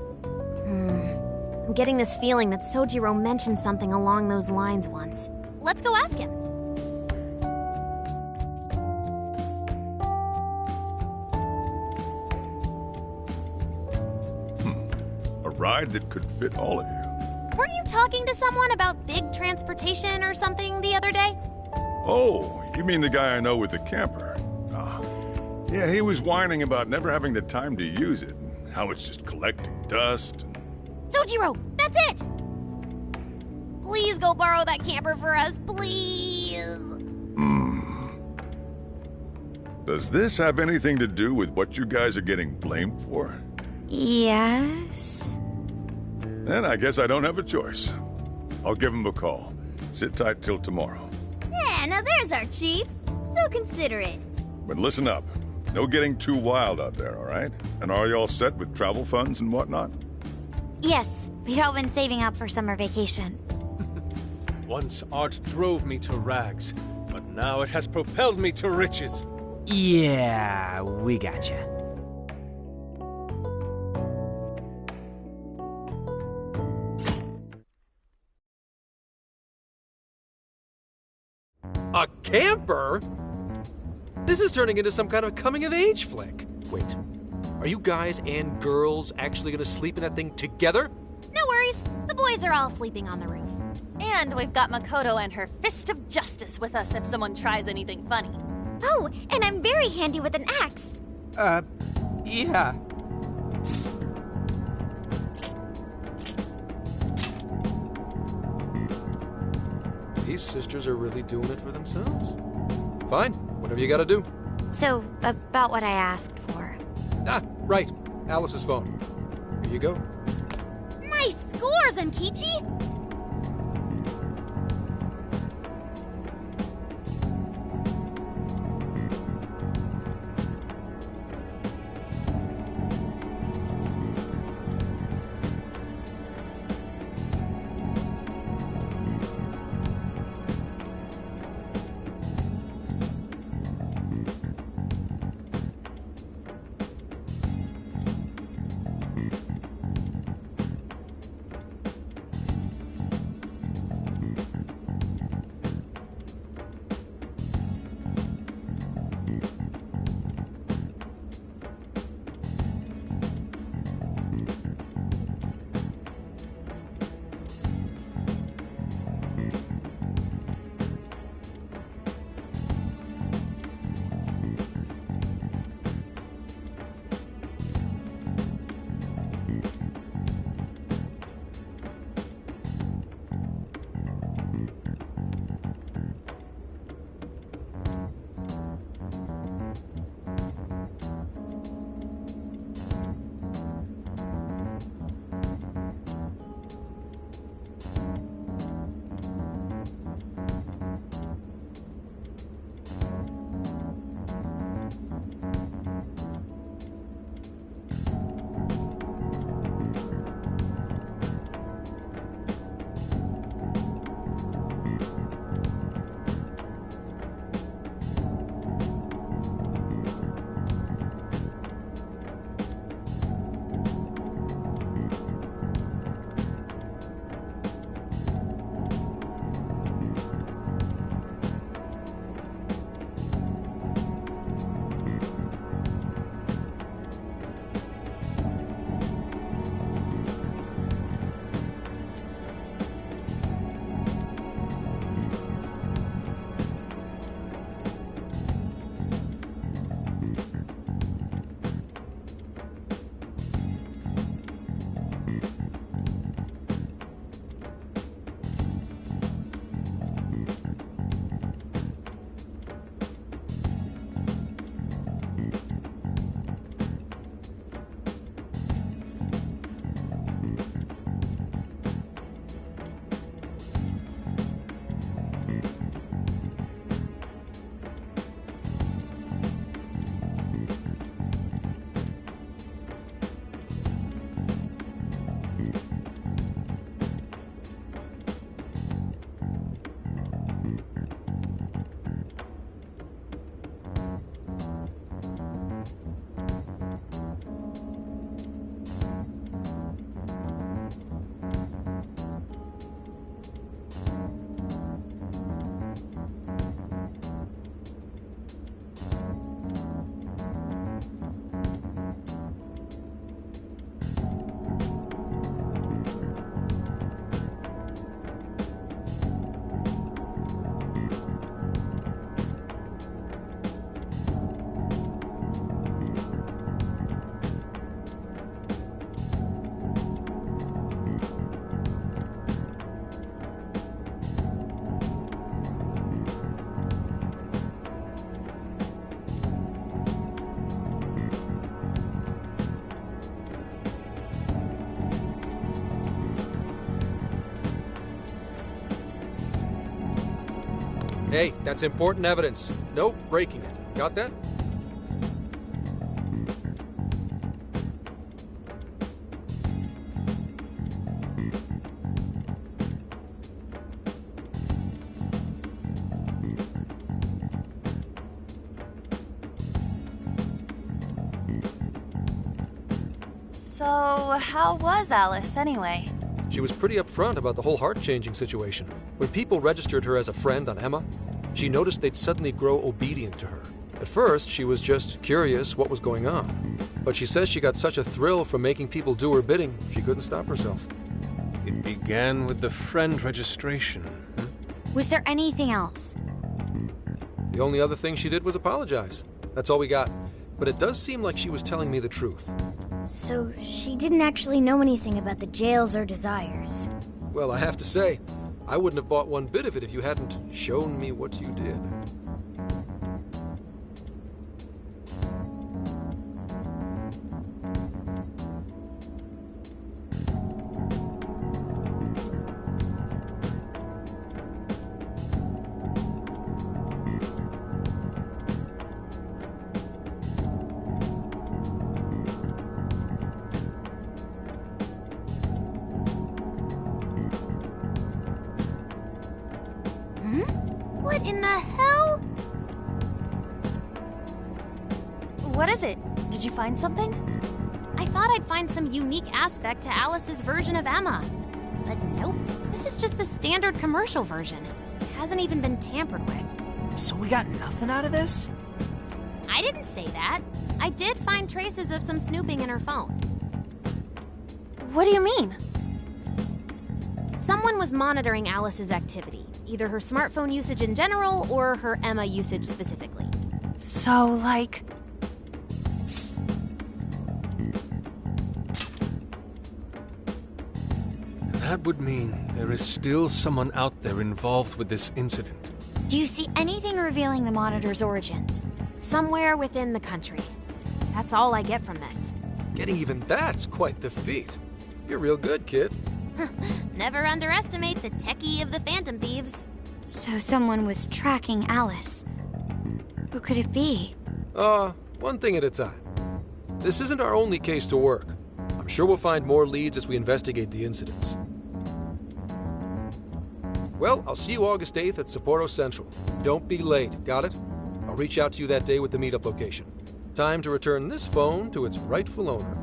[SPEAKER 15] I'm getting this feeling that Sojiro mentioned something along those lines once. Let's go ask him.
[SPEAKER 17] A ride that could fit all of you.
[SPEAKER 15] Weren't you talking to someone about big transportation or something the other day?
[SPEAKER 17] Oh, you mean the guy I know with the camper? Yeah, he was whining about never having the time to use it, and how it's just collecting dust and...
[SPEAKER 15] Sojiro, that's it! Please go borrow that camper for us, please!
[SPEAKER 17] Does this have anything to do with what you guys are getting blamed for?
[SPEAKER 16] Yes.
[SPEAKER 17] Then I guess I don't have a choice. I'll give him a call. Sit tight till tomorrow.
[SPEAKER 13] Yeah, now there's our chief. So considerate.
[SPEAKER 17] But listen up. No getting too wild out there, all right? And are you all set with travel funds and whatnot?
[SPEAKER 16] Yes, we'd all been saving up for summer vacation.
[SPEAKER 7] Once art drove me to rags, but now it has propelled me to riches.
[SPEAKER 3] Yeah, we gotcha.
[SPEAKER 14] A camper? This is turning into some kind of coming-of-age flick. Wait, are you guys and girls actually gonna sleep in that thing together?
[SPEAKER 15] No worries. The boys are all sleeping on the roof.
[SPEAKER 8] And we've got Makoto and her Fist of Justice with us if someone tries anything funny.
[SPEAKER 10] Oh, and I'm very handy with an axe.
[SPEAKER 18] Yeah.
[SPEAKER 14] These sisters are really doing it for themselves. Fine, whatever you gotta do.
[SPEAKER 16] So, about what I asked for.
[SPEAKER 14] Ah, right. Alice's phone. Here you go.
[SPEAKER 6] Nice scores, Ankichi!
[SPEAKER 14] Hey, that's important evidence. No breaking it. Got that?
[SPEAKER 8] So, how was Alice anyway?
[SPEAKER 14] She was pretty upfront about the whole heart-changing situation. When people registered her as a friend on Emma, she noticed they'd suddenly grow obedient to her. At first, she was just curious what was going on. But she says she got such a thrill from making people do her bidding, she couldn't stop herself.
[SPEAKER 7] It began with the friend registration.
[SPEAKER 16] Was there anything else?
[SPEAKER 14] The only other thing she did was apologize. That's all we got. But it does seem like she was telling me the truth.
[SPEAKER 13] So she didn't actually know anything about the jails or desires.
[SPEAKER 14] Well, I have to say, I wouldn't have bought one bit of it if you hadn't shown me what you did.
[SPEAKER 15] What in the hell?
[SPEAKER 8] What is it? Did you find something?
[SPEAKER 15] I thought I'd find some unique aspect to Alice's version of Emma. But nope, this is just the standard commercial version. It hasn't even been tampered with.
[SPEAKER 3] So we got nothing out of this?
[SPEAKER 15] I didn't say that. I did find traces of some snooping in her phone.
[SPEAKER 8] What do you mean?
[SPEAKER 15] Someone was monitoring Alice's activity, either her smartphone usage in general or her Emma usage specifically.
[SPEAKER 8] So, like...
[SPEAKER 7] That would mean there is still someone out there involved with this incident.
[SPEAKER 16] Do you see anything revealing the Monitor's origins?
[SPEAKER 15] Somewhere within the country. That's all I get from this.
[SPEAKER 14] Getting even that's quite the feat. You're real good, kid.
[SPEAKER 15] Never underestimate the techie of the Phantom Thieves.
[SPEAKER 16] So someone was tracking Alice. Who could it be?
[SPEAKER 14] One thing at a time. This isn't our only case to work. I'm sure we'll find more leads as we investigate the incidents. Well, I'll see you August 8th at Sapporo Central. Don't be late, got it? I'll reach out to you that day with the meetup location. Time to return this phone to its rightful owner.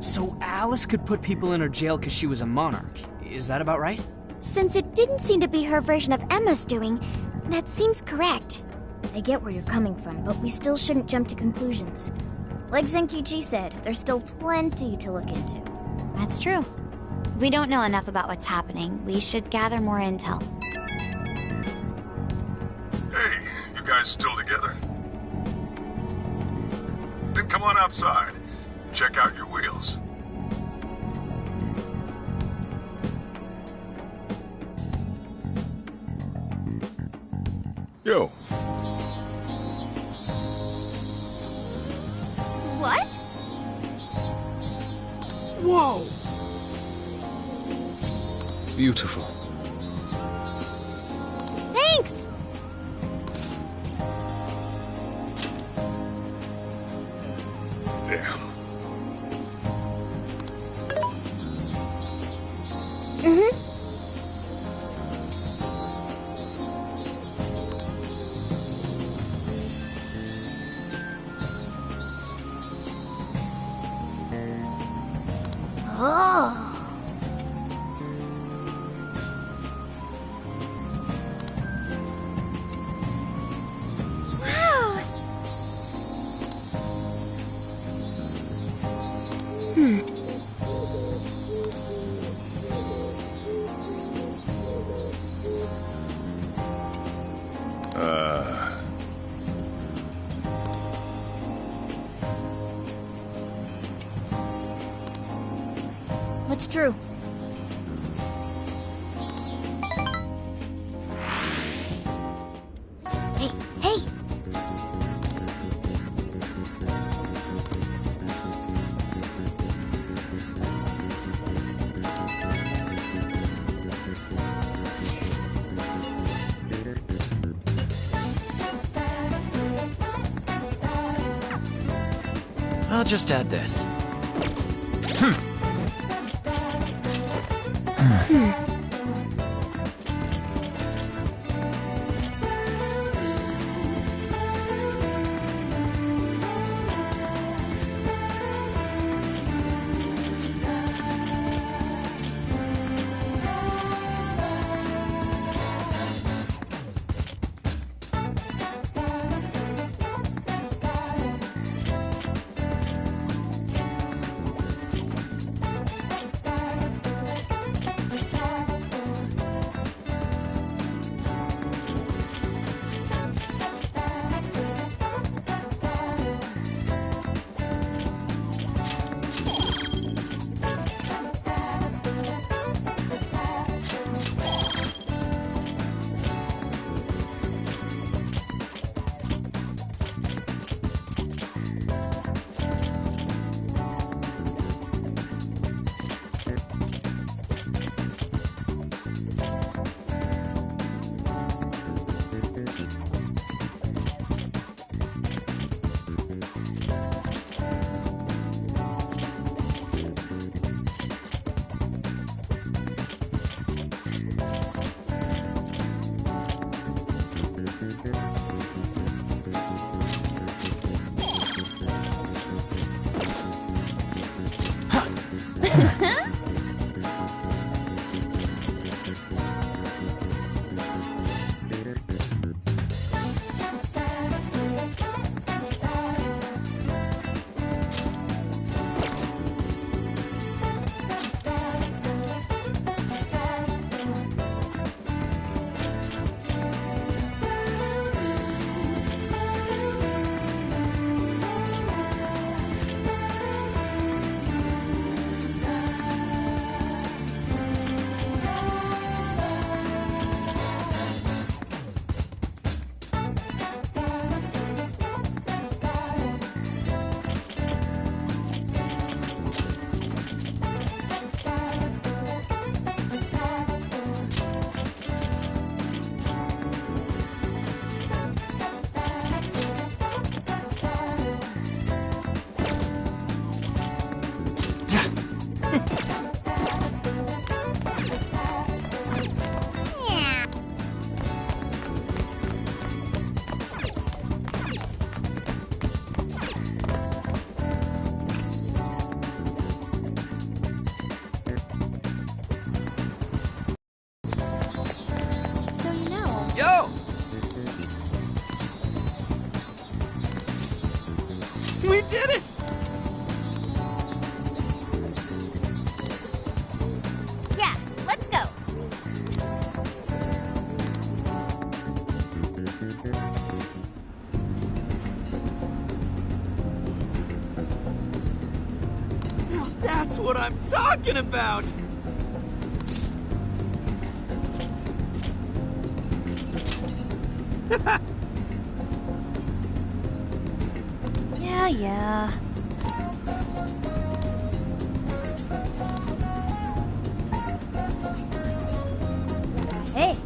[SPEAKER 3] So Alice could put people in her jail because she was a monarch. Is that about right?
[SPEAKER 10] Since it didn't seem to be her version of Emma's doing, that seems correct.
[SPEAKER 13] I get where you're coming from, but we still shouldn't jump to conclusions. Like Zenkichi said, there's still plenty to look into.
[SPEAKER 16] That's true. We don't know enough about what's happening. We should gather more intel.
[SPEAKER 17] Hey, you guys still together? Then come on outside. Check out your wheels. Yo.
[SPEAKER 8] What?
[SPEAKER 3] Whoa!
[SPEAKER 7] Beautiful.
[SPEAKER 15] Thanks!
[SPEAKER 17] Damn.
[SPEAKER 13] Oh. What's true?
[SPEAKER 10] Hey, hey!
[SPEAKER 18] I'll just add this.
[SPEAKER 3] did it!
[SPEAKER 6] Yeah, let's go.
[SPEAKER 3] That's what I'm talking about!
[SPEAKER 8] Yeah.
[SPEAKER 13] Hey.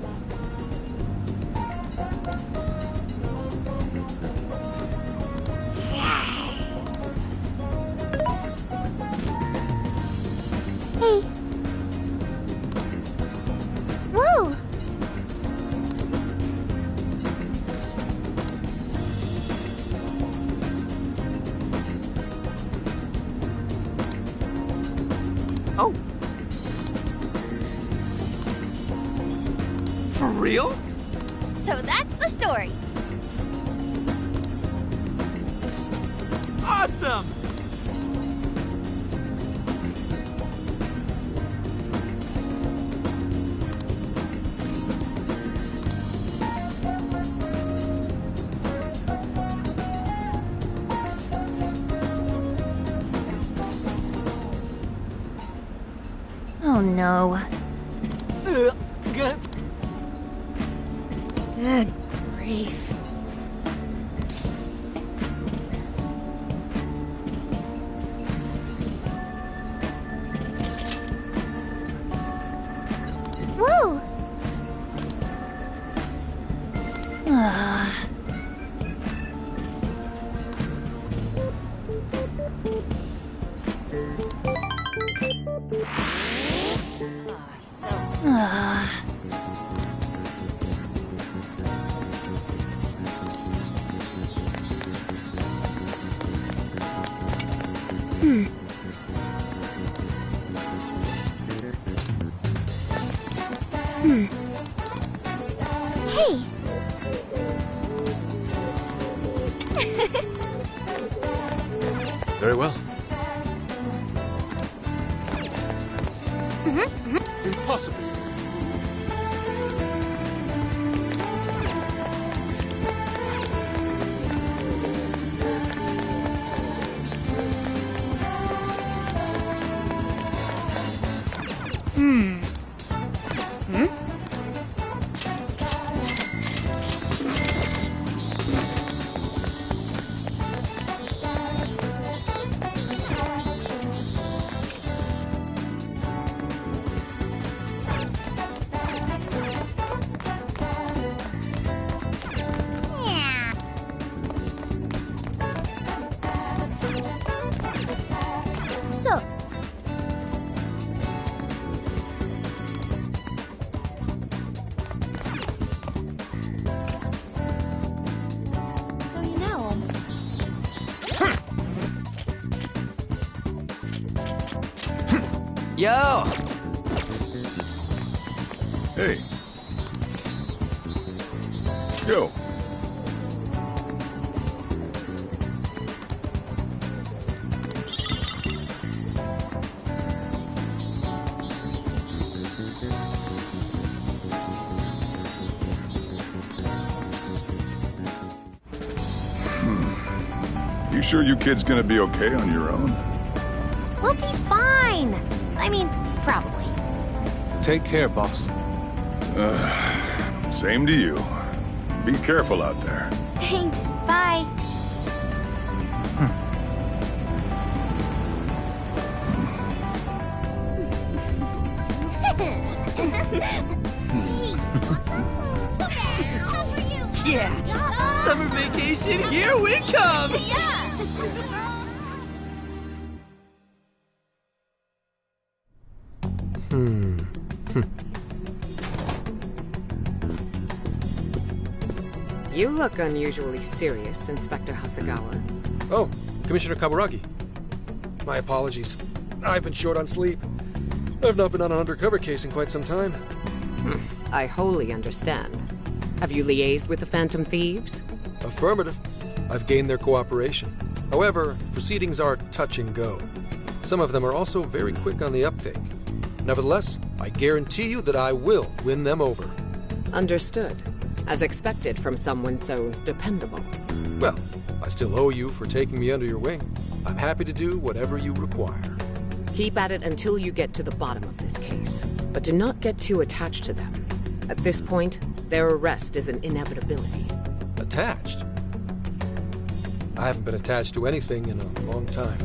[SPEAKER 10] Hey. Whoa!
[SPEAKER 3] Oh. For real?
[SPEAKER 6] So that's the story.
[SPEAKER 3] Awesome!
[SPEAKER 8] Oh no.
[SPEAKER 3] Good.
[SPEAKER 13] Good grief.
[SPEAKER 10] Whoa! Hey!
[SPEAKER 7] Very well. Impossible.
[SPEAKER 10] So,
[SPEAKER 6] So you know.
[SPEAKER 3] Yo!
[SPEAKER 17] Hey. Yo. You sure you kids gonna be okay on your own?
[SPEAKER 15] We'll be fine. I mean, probably.
[SPEAKER 7] Take care, boss.
[SPEAKER 17] Same to you. Be careful out there.
[SPEAKER 10] thanks. Bye.
[SPEAKER 3] Yeah! Summer vacation, here we come!
[SPEAKER 19] You look unusually serious, Inspector Hasagawa.
[SPEAKER 14] Oh, Commissioner Kaburagi. My apologies. I've been short on sleep. I've not been on an undercover case in quite some time.
[SPEAKER 19] I wholly understand. Have you liaised with the Phantom Thieves?
[SPEAKER 14] Affirmative. I've gained their cooperation. However, proceedings are touch and go. Some of them are also very quick on the uptake. Nevertheless, I guarantee you that I will win them over.
[SPEAKER 19] Understood. As expected from someone so dependable.
[SPEAKER 14] Well, I still owe you for taking me under your wing. I'm happy to do whatever you require.
[SPEAKER 19] Keep at it until you get to the bottom of this case. But do not get too attached to them. At this point, their arrest is an inevitability.
[SPEAKER 14] Attached? I haven't been attached to anything in a long time.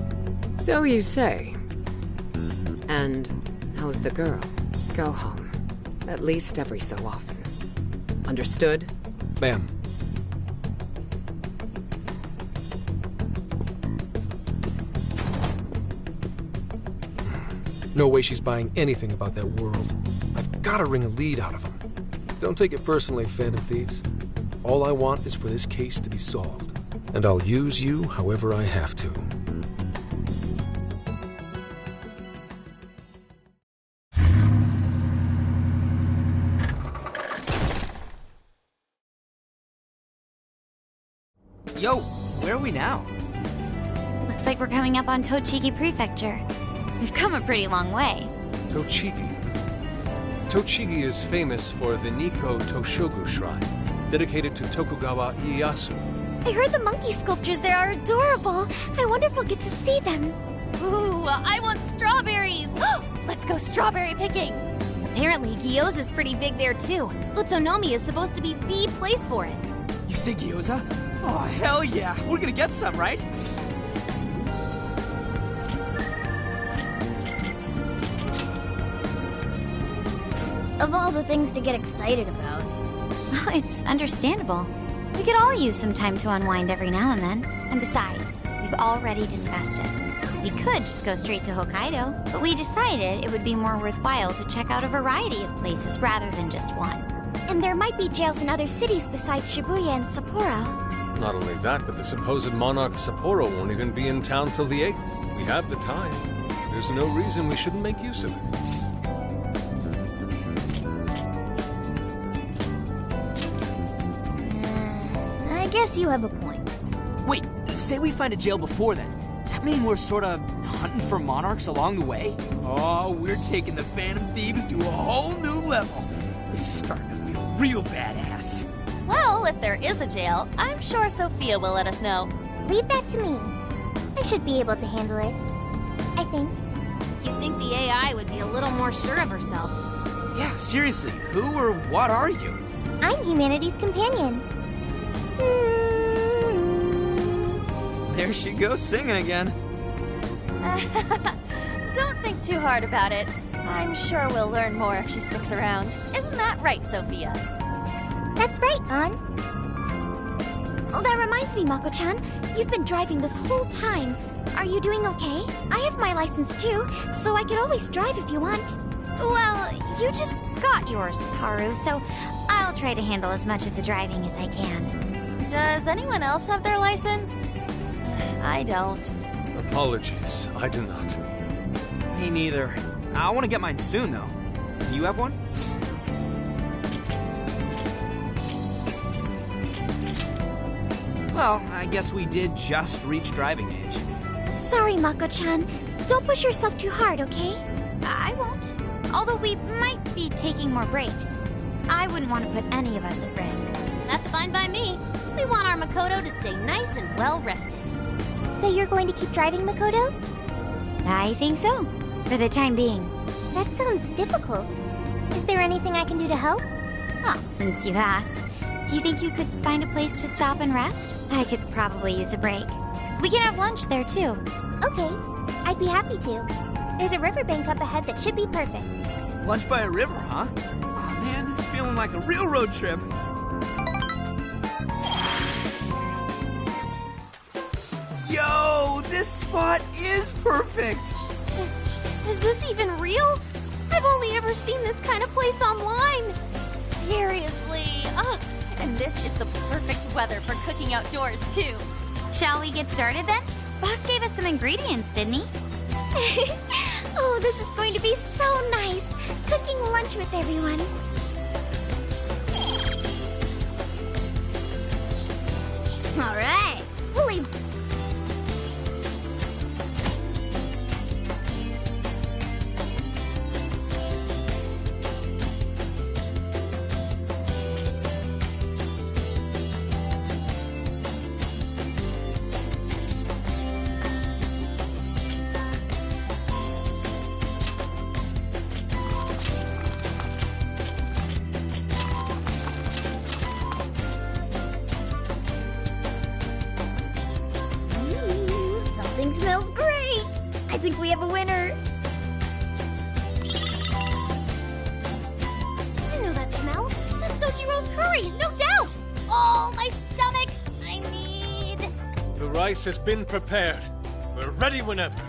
[SPEAKER 19] So you say. And how's the girl? Go home. At least every so often. Understood?
[SPEAKER 14] Ma'am. No way she's buying anything about that world. I've got to wring a lead out of him. Don't take it personally, Phantom Thieves. All I want is for this case to be solved. And I'll use you however I have to.
[SPEAKER 3] Yo, where are we now?
[SPEAKER 16] Looks like we're coming up on Tochigi Prefecture. We've come a pretty long way.
[SPEAKER 7] Tochigi. Tochigi is famous for the Nikko Toshogu Shrine, dedicated to Tokugawa Ieyasu.
[SPEAKER 10] I heard the monkey sculptures there are adorable. I wonder if we'll get to see them.
[SPEAKER 8] Ooh, I want strawberries! Let's go strawberry picking!
[SPEAKER 15] Apparently, gyoza's pretty big there too. Utsunomi is supposed to be the place for it.
[SPEAKER 3] You say gyoza? Oh, hell yeah. We're gonna get some, right?
[SPEAKER 13] Of all the things to get excited about.
[SPEAKER 16] Well, it's understandable. We could all use some time to unwind every now and then. And besides, we've already discussed it. We could just go straight to Hokkaido, but we decided it would be more worthwhile to check out a variety of places rather than just one.
[SPEAKER 10] And there might be jails in other cities besides Shibuya and Sapporo.
[SPEAKER 7] Not only that, but the supposed monarch of Sapporo won't even be in town till the 8th. We have the time. There's no reason we shouldn't make use of it.
[SPEAKER 13] I guess you have a point.
[SPEAKER 3] Wait, say we find a jail before then. Does that mean we're sort of hunting for monarchs along the way? Oh, we're taking the Phantom Thieves to a whole new level. This is starting to feel real badass.
[SPEAKER 8] Well, if there is a jail, I'm sure Sophia will let us know.
[SPEAKER 10] Leave that to me. I should be able to handle it. I think.
[SPEAKER 15] You'd think the AI would be a little more sure of herself.
[SPEAKER 3] Yeah, seriously, who or what are you?
[SPEAKER 10] I'm humanity's companion.
[SPEAKER 3] There she goes singing again.
[SPEAKER 8] Don't think too hard about it. I'm sure we'll learn more if she sticks around. Isn't that right, Sophia?
[SPEAKER 10] That's right, An. Oh, that reminds me, Mako-chan. You've been driving this whole time. Are you doing okay? I have my license too, so I could always drive if you want.
[SPEAKER 16] Well, you just got yours, Haru, so I'll try to handle as much of the driving as I can.
[SPEAKER 8] Does anyone else have their license? I don't.
[SPEAKER 7] Apologies, I do not.
[SPEAKER 3] Me neither. I want to get mine soon, though. Do you have one? Well, I guess we did just reach driving age.
[SPEAKER 10] Sorry, Mako-chan. Don't push yourself too hard, okay?
[SPEAKER 16] I won't. Although we might be taking more breaks. I wouldn't want to put any of us at risk.
[SPEAKER 15] That's fine by me. We want our Makoto to stay nice and well rested.
[SPEAKER 10] So you're going to keep driving, Makoto?
[SPEAKER 16] I think so. For the time being.
[SPEAKER 10] That sounds difficult. Is there anything I can do to help?
[SPEAKER 16] Well, since you've asked, do you think you could find a place to stop and rest? I could probably use a break. We can have lunch there, too.
[SPEAKER 10] Okay, I'd be happy to. There's a riverbank up ahead that should be perfect.
[SPEAKER 3] Lunch by a river, huh? Oh man, this is feeling like a real road trip. Yo, this spot is perfect!
[SPEAKER 15] Is this even real? I've only ever seen this kind of place online.
[SPEAKER 8] Seriously? Ugh. And this is the perfect weather for cooking outdoors, too.
[SPEAKER 16] Shall we get started then? Boss gave us some ingredients, didn't he?
[SPEAKER 10] Oh, this is going to be so nice. Cooking lunch with everyone.
[SPEAKER 13] All right. think we have a winner.
[SPEAKER 6] I know that smell. That's Sojiro's curry, no doubt. Oh, my stomach. I need...
[SPEAKER 7] The rice has been prepared. We're ready whenever.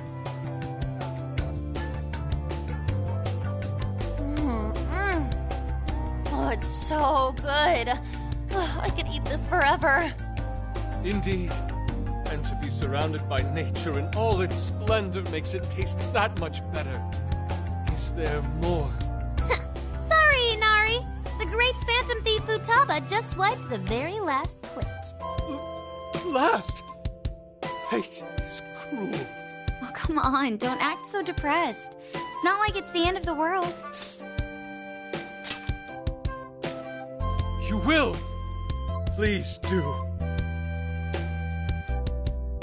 [SPEAKER 8] Oh, it's so good. I could eat this forever.
[SPEAKER 7] Indeed. And to be surrounded by nature in all its splendor makes it taste that much better. Is there more?
[SPEAKER 15] Sorry, Inari. The great Phantom Thief Futaba just swiped the very last plate.
[SPEAKER 7] Last? Fate is cruel.
[SPEAKER 16] Oh, come on, don't act so depressed. It's not like it's the end of the world.
[SPEAKER 7] You will! Please do.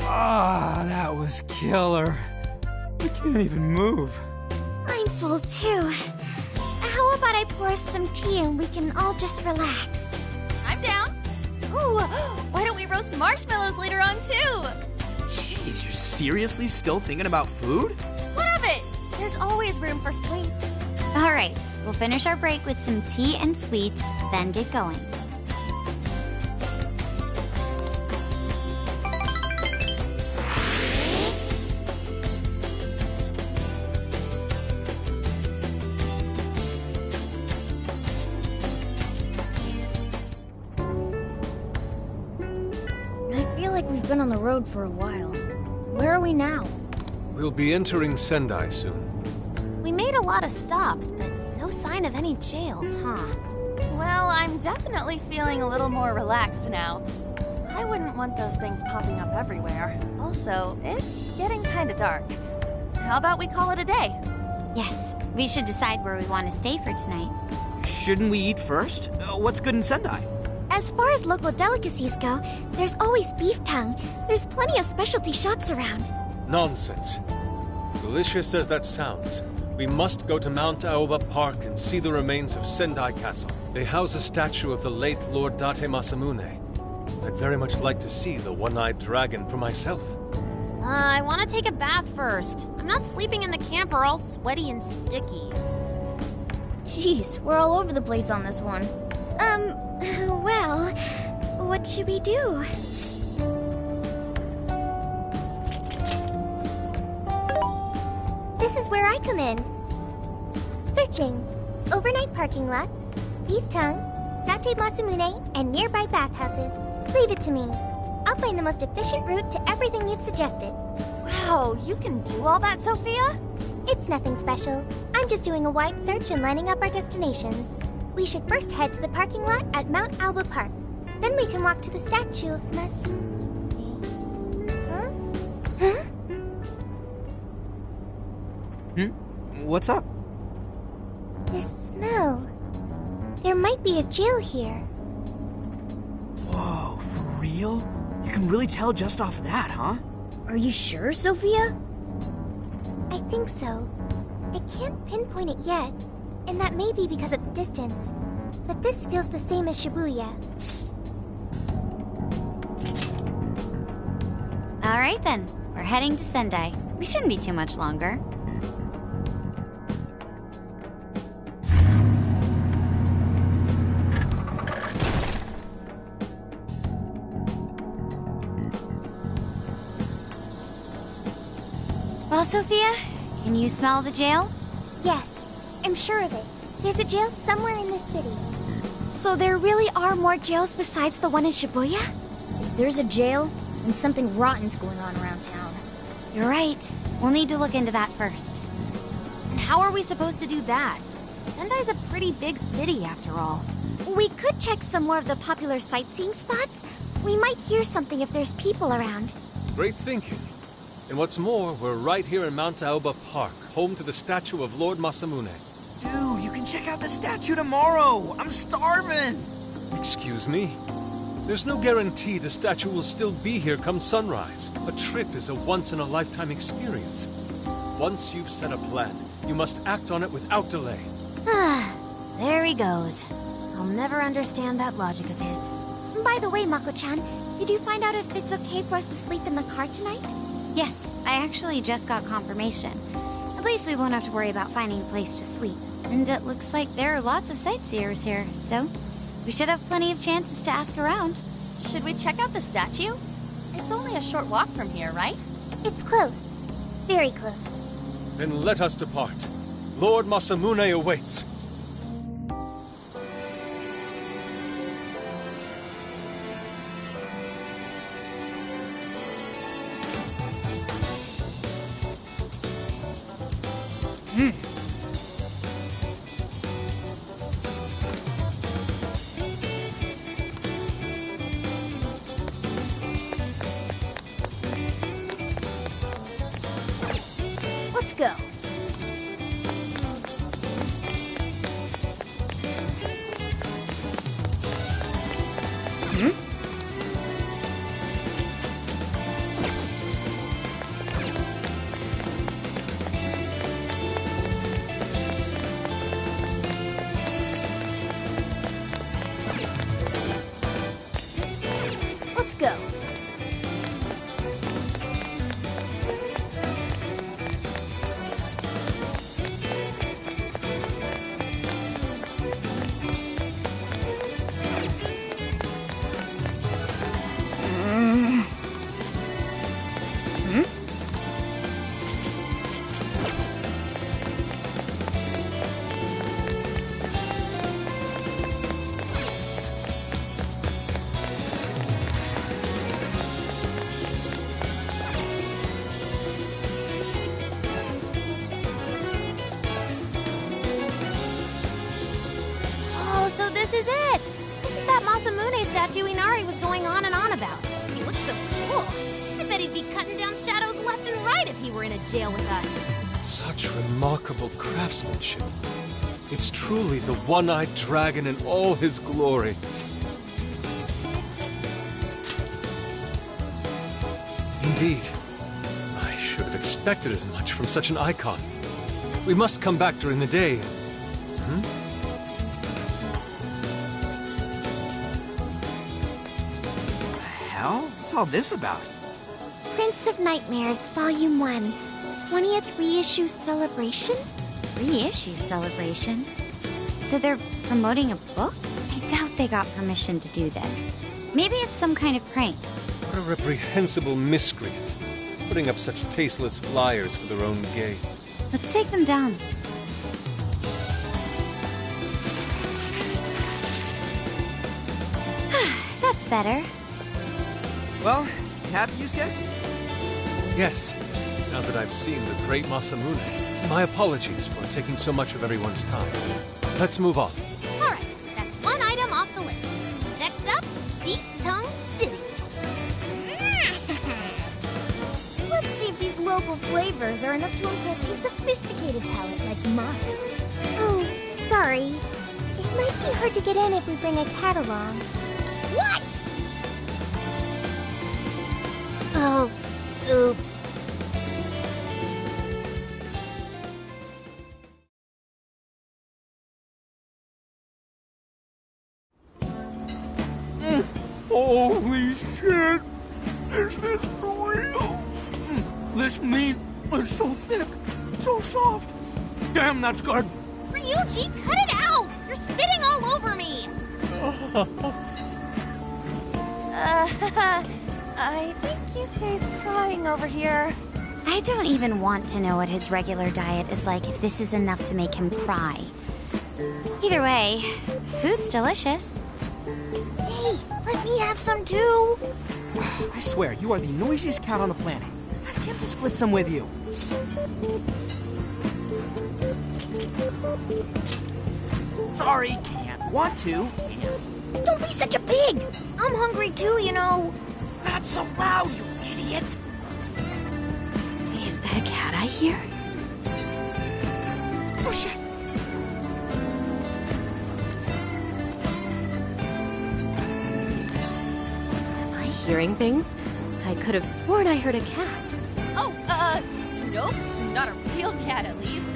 [SPEAKER 3] Ah, that was killer. I can't even move.
[SPEAKER 10] I'm full too. How about I pour us some tea and we can all just relax?
[SPEAKER 8] I'm down. Ooh, why don't we roast marshmallows later on too?
[SPEAKER 3] Jeez, you're seriously still thinking about food?
[SPEAKER 8] What of it? There's always room for sweets.
[SPEAKER 16] All right, we'll finish our break with some tea and sweets, then get going.
[SPEAKER 13] We've been on the road for a while. Where are we now?
[SPEAKER 7] We'll be entering Sendai soon.
[SPEAKER 15] We made a lot of stops, but no sign of any jails, huh?
[SPEAKER 8] Well, I'm definitely feeling a little more relaxed now. I wouldn't want those things popping up everywhere. Also, it's getting kinda dark. How about we call it a day?
[SPEAKER 16] Yes, we should decide where we want to stay for tonight.
[SPEAKER 3] Shouldn't we eat first? What's good in Sendai?
[SPEAKER 10] As far as local delicacies go, there's always beef tongue. There's plenty of specialty shops around.
[SPEAKER 7] Nonsense. Delicious as that sounds, we must go to Mount Aoba Park and see the remains of Sendai Castle. They house a statue of the late Lord Date Masamune. I'd very much like to see the one-eyed dragon for myself.
[SPEAKER 15] I want to take a bath first. I'm not sleeping in the camper all sweaty and sticky.
[SPEAKER 13] Jeez, we're all over the place on this one.
[SPEAKER 10] Well, what should we do? This is where I come in. Searching. Overnight parking lots, beef tongue, Date Masamune, and nearby bathhouses. Leave it to me. I'll find the most efficient route to everything you've suggested.
[SPEAKER 8] Wow, you can do all that, Sophia?
[SPEAKER 10] It's nothing special. I'm just doing a wide search and lining up our destinations. We should first head to the parking lot at Mount Aoba Park. Then we can walk to the statue of Masamune. Huh?
[SPEAKER 3] What's up?
[SPEAKER 10] The smell. There might be a jail here.
[SPEAKER 3] Whoa, for real? You can really tell just off that, huh?
[SPEAKER 13] Are you sure, Sophia?
[SPEAKER 10] I think so. I can't pinpoint it yet, and that may be because of the distance. But this feels the same as Shibuya.
[SPEAKER 16] All right then, we're heading to Sendai. We shouldn't be too much longer. Well, Sophia, can you smell the jail?
[SPEAKER 10] Yes, I'm sure of it. There's a jail somewhere in this city. So there really are more jails besides the one in Shibuya?
[SPEAKER 13] If there's a jail, then something rotten's going on around town.
[SPEAKER 16] You're right. We'll need to look into that first.
[SPEAKER 15] And how are we supposed to do that? Sendai's a pretty big city, after all.
[SPEAKER 10] We could check some more of the popular sightseeing spots. We might hear something if there's people around.
[SPEAKER 7] Great thinking. And what's more, we're right here in Mount Aoba Park, home to the statue of Lord Masamune.
[SPEAKER 3] Dude, you can check out the statue tomorrow! I'm starving!
[SPEAKER 7] Excuse me? There's no guarantee the statue will still be here come sunrise. A trip is a once-in-a-lifetime experience. Once you've set a plan, you must act on it without delay.
[SPEAKER 15] There he goes. I'll never understand that logic of his.
[SPEAKER 10] By the way, Mako-chan, did you find out if it's okay for us to sleep in the car tonight?
[SPEAKER 16] Yes, I actually just got confirmation. At least we won't have to worry about finding a place to sleep. And it looks like there are lots of sightseers here, so we should have plenty of chances to ask around.
[SPEAKER 8] Should we check out the statue? It's only a short walk from here, right?
[SPEAKER 10] It's close. Very close.
[SPEAKER 7] Then let us depart. Lord Masamune awaits.
[SPEAKER 13] Let's go. Let's go.
[SPEAKER 15] This is it! This is that Masamune statue Inari was going on and on about. He looks so cool. I bet he'd be cutting down shadows left and right if he were in a jail with us.
[SPEAKER 7] Such remarkable craftsmanship. It's truly the one-eyed dragon in all his glory. Indeed. I should have expected as much from such an icon. We must come back during the day and...
[SPEAKER 3] What's all this about?
[SPEAKER 10] Prince of Nightmares, Volume 1. 20th reissue celebration?
[SPEAKER 16] Reissue celebration? So they're promoting a book? I doubt they got permission to do this. Maybe it's some kind of prank.
[SPEAKER 7] What a reprehensible miscreant. Putting up such tasteless flyers for their own gain.
[SPEAKER 16] Let's take them down.
[SPEAKER 10] That's better.
[SPEAKER 3] Well, happy, Yusuke?
[SPEAKER 7] Yes. Now that I've seen the great Masamune, my apologies for taking so much of everyone's time. Let's move on.
[SPEAKER 15] Alright, that's one item off the list. Next up, Beat Tone City.
[SPEAKER 10] Let's see if these local flavors are enough to impress a sophisticated palate like mine. Oh, sorry. It might be hard to get in if we bring a cat along. What? Oh, oops.
[SPEAKER 3] Holy shit! Is this for real? This meat is so thick, so soft. Damn, that's good.
[SPEAKER 15] Ryuji, cut it out! You're spitting all over me!
[SPEAKER 8] I think Yusuke's crying over here.
[SPEAKER 16] I don't even want to know what his regular diet is like if this is enough to make him cry. Either way, food's delicious.
[SPEAKER 10] Hey, let me have some too.
[SPEAKER 3] I swear, you are the noisiest cat on the planet. Ask him to split some with you. Sorry, can't. Want to, can't.
[SPEAKER 10] Don't be such a pig. I'm hungry too, you know.
[SPEAKER 3] Not so loud, you idiot!
[SPEAKER 16] Is that a cat I hear?
[SPEAKER 3] Oh, shit!
[SPEAKER 20] Am I hearing things? I could have sworn I heard a cat.
[SPEAKER 8] Oh, nope. Not a real cat, at least.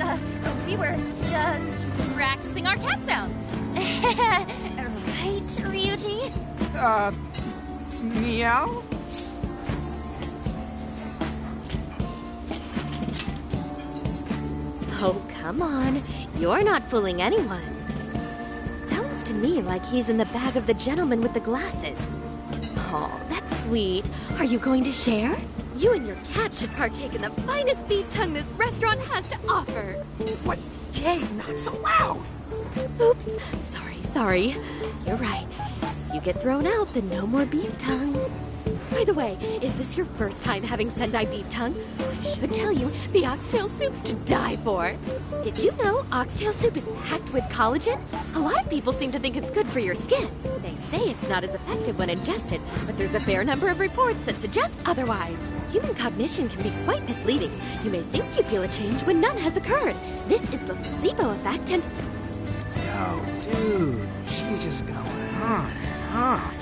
[SPEAKER 8] We were just practicing our cat sounds.
[SPEAKER 10] Right, Ryuji?
[SPEAKER 3] Meow?
[SPEAKER 20] Oh, come on. You're not fooling anyone. Sounds to me like he's in the bag of the gentleman with the glasses. Oh, that's sweet. Are you going to share? You and your cat should partake in the finest beef tongue this restaurant has to offer.
[SPEAKER 3] What? Jay, not so loud!
[SPEAKER 20] Oops. Sorry. You're right. If you get thrown out, then no more beef tongue. By the way, is this your first time having Sendai beef tongue? I should tell you, the oxtail soup's to die for. Did you know oxtail soup is packed with collagen? A lot of people seem to think it's good for your skin. They say it's not as effective when ingested, but there's a fair number of reports that suggest otherwise. Human cognition can be quite misleading. You may think you feel a change when none has occurred. This is the placebo effect and...
[SPEAKER 3] Yo, dude, she's just going on and on.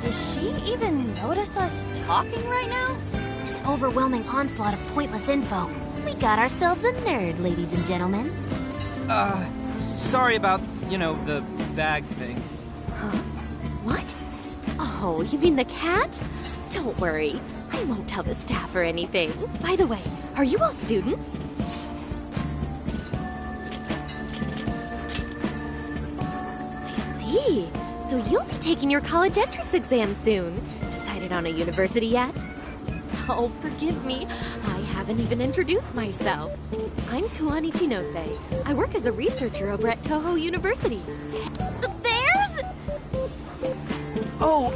[SPEAKER 8] Does she even notice us talking right now?
[SPEAKER 15] This overwhelming onslaught of pointless info. We got ourselves a nerd, ladies and gentlemen.
[SPEAKER 3] Sorry about, the bag thing.
[SPEAKER 20] Huh? What? Oh, you mean the cat? Don't worry. I won't tell the staff or anything. By the way, are you all students? I see. So you'll be taking your college entrance exam soon. Decided on a university yet? Oh, forgive me. I haven't even introduced myself. I'm Kuani Chinose. I work as a researcher over at Toho University.
[SPEAKER 8] There's...
[SPEAKER 3] Oh,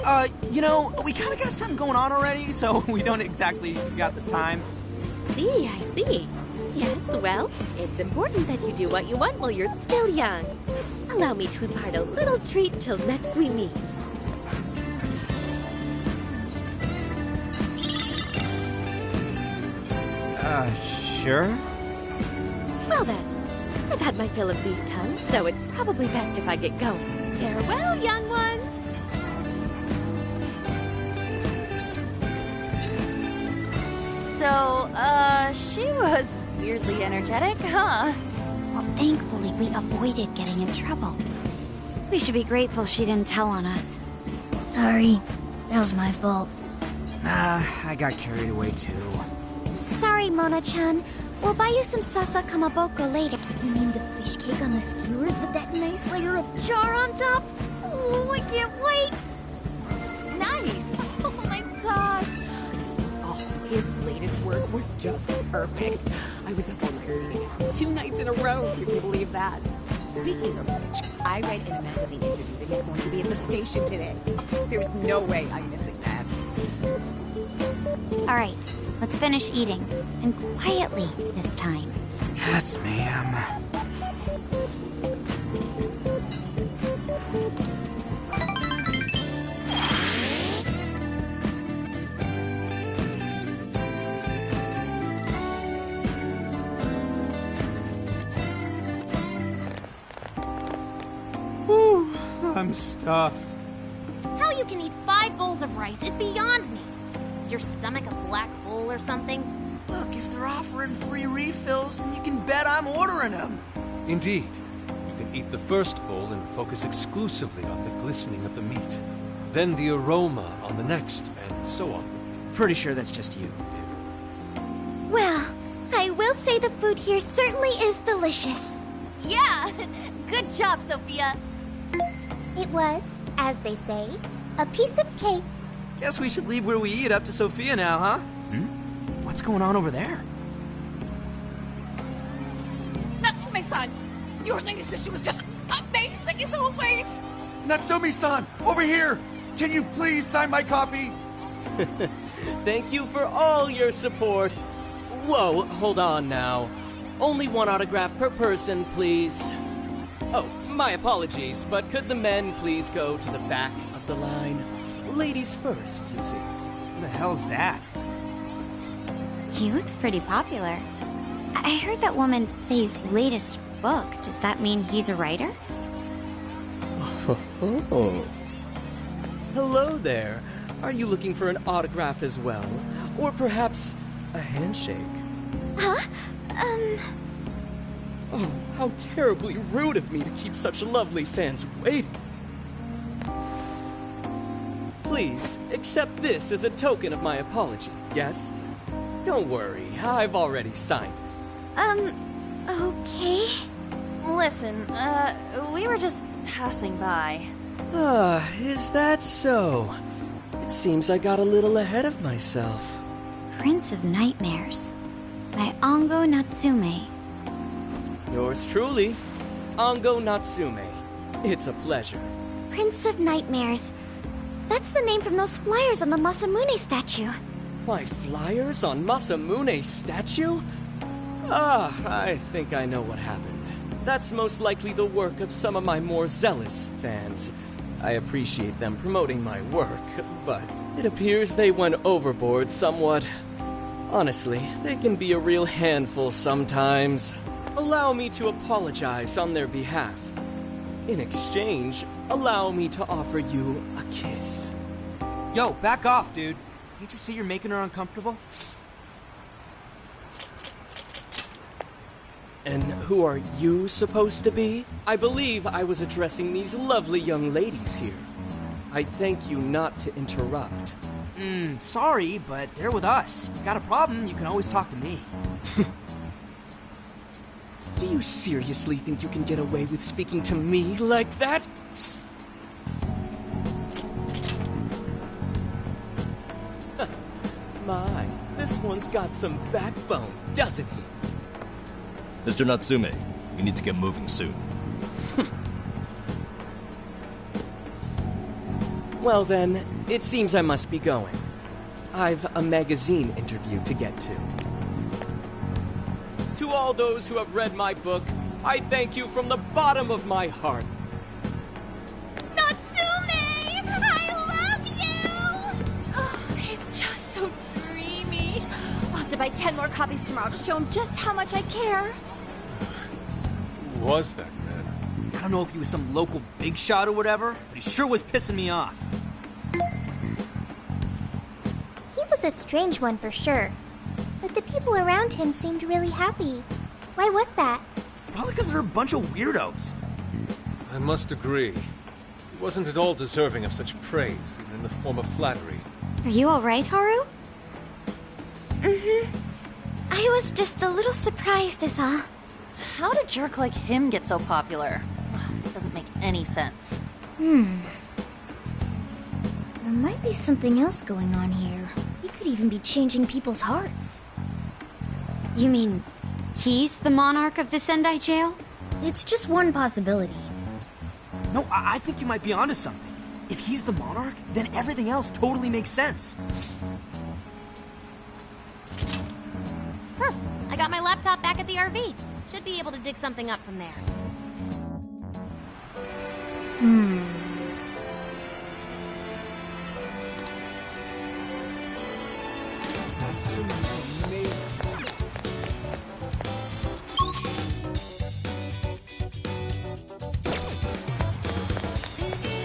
[SPEAKER 3] we kind of got something going on already, so we don't exactly got the time.
[SPEAKER 20] I see. Yes, well, it's important that you do what you want while you're still young. Allow me to impart a little treat till next we meet.
[SPEAKER 3] Sure?
[SPEAKER 20] Well then, I've had my fill of beef tongue, so it's probably best if I get going. Farewell, young ones!
[SPEAKER 8] So, she was weirdly energetic, huh?
[SPEAKER 13] Well, thankfully, we avoided getting in trouble. We should be grateful she didn't tell on us. Sorry, that was my fault.
[SPEAKER 3] Nah, I got carried away too.
[SPEAKER 10] Sorry, Mona-chan. We'll buy you some sasa kamaboko later.
[SPEAKER 13] You mean the fish cake on the skewers with that nice layer of char on top? Oh, I can't wait!
[SPEAKER 2] Nice! Oh my gosh!
[SPEAKER 19] Oh, his latest work was just perfect. I was up all night reading it. 2 nights in a row, if you can believe that. Speaking of which, I read in a magazine interview that he's going to be at the station today. There's no way I'm missing that.
[SPEAKER 13] All right, let's finish eating. And quietly this time.
[SPEAKER 3] Yes, ma'am. Whew, I'm stuffed.
[SPEAKER 15] How you can eat 5 bowls of rice is beyond me. Is your stomach a black hole or something?
[SPEAKER 3] Look, if they're offering free refills, then you can bet I'm ordering them.
[SPEAKER 7] Indeed. You can eat the first bowl and focus exclusively on the glistening of the meat. Then the aroma on the next, and so on.
[SPEAKER 3] Pretty sure that's just you.
[SPEAKER 10] Well, I will say the food here certainly is delicious.
[SPEAKER 8] Yeah! Good job, Sophia!
[SPEAKER 10] It was, as they say, a piece of cake.
[SPEAKER 3] Guess we should leave where we eat up to Sophia now, huh? What's going on over there?
[SPEAKER 2] Natsume-san! Your latest issue was just amazing as always!
[SPEAKER 5] Natsumi-san, over here! Can you please sign my copy?
[SPEAKER 21] Thank you for all your support. Whoa, hold on now. Only 1 autograph per person, please. Oh, my apologies, but could the men please go to the back of the line? Ladies first, you see.
[SPEAKER 3] Who the hell's that?
[SPEAKER 13] He looks pretty popular. I heard that woman say latest book. Does that mean he's a writer?
[SPEAKER 21] Oh. Hello there. Are you looking for an autograph as well? Or perhaps a handshake?
[SPEAKER 10] Huh?
[SPEAKER 21] Oh, how terribly rude of me to keep such lovely fans waiting. Please, accept this as a token of my apology, yes? Don't worry, I've already signed it.
[SPEAKER 10] Okay.
[SPEAKER 8] Listen, we were just passing by.
[SPEAKER 21] Is that so? It seems I got a little ahead of myself.
[SPEAKER 16] Prince of Nightmares by Ango Natsume.
[SPEAKER 21] Yours truly, Ango Natsume. It's a pleasure.
[SPEAKER 10] Prince of Nightmares. That's the name from those flyers on the Masamune statue.
[SPEAKER 21] My flyers on Masamune's statue? I think I know what happened. That's most likely the work of some of my more zealous fans. I appreciate them promoting my work, but it appears they went overboard somewhat. Honestly, they can be a real handful sometimes. Allow me to apologize on their behalf. In exchange, allow me to offer you a kiss.
[SPEAKER 3] Yo, back off, dude. Can't you see you're making her uncomfortable?
[SPEAKER 21] And who are you supposed to be? I believe I was addressing these lovely young ladies here. I thank you not to interrupt.
[SPEAKER 3] Sorry, but they're with us. Got a problem, you can always talk to me.
[SPEAKER 21] Do you seriously think you can get away with speaking to me like that? My, this one's got some backbone, doesn't he?
[SPEAKER 4] Mr. Natsume, we need to get moving soon.
[SPEAKER 21] Well then, it seems I must be going. I've a magazine interview to get to. To all those who have read my book, I thank you from the bottom of my heart.
[SPEAKER 2] Natsume! I love you!
[SPEAKER 9] Oh, it's just so dreamy. I'll have to buy 10 more copies tomorrow to show him just how much I care.
[SPEAKER 7] Who was that man?
[SPEAKER 3] I don't know if he was some local big shot or whatever, but he sure was pissing me off.
[SPEAKER 10] He was a strange one for sure. But the people around him seemed really happy. Why was that?
[SPEAKER 3] Probably because they're a bunch of weirdos.
[SPEAKER 7] I must agree. He wasn't at all deserving of such praise, even in the form of flattery.
[SPEAKER 16] Are you alright, Haru?
[SPEAKER 10] I was just a little surprised is all.
[SPEAKER 8] How did a jerk like him get so popular? It doesn't make any sense.
[SPEAKER 13] There might be something else going on here. He could even be changing people's hearts.
[SPEAKER 16] You mean he's the monarch of the Sendai jail?
[SPEAKER 13] It's just one possibility.
[SPEAKER 3] No, I think you might be onto something. If he's the monarch, then everything else totally makes sense.
[SPEAKER 15] I got my laptop back at the RV. Should be able to dig something up from there.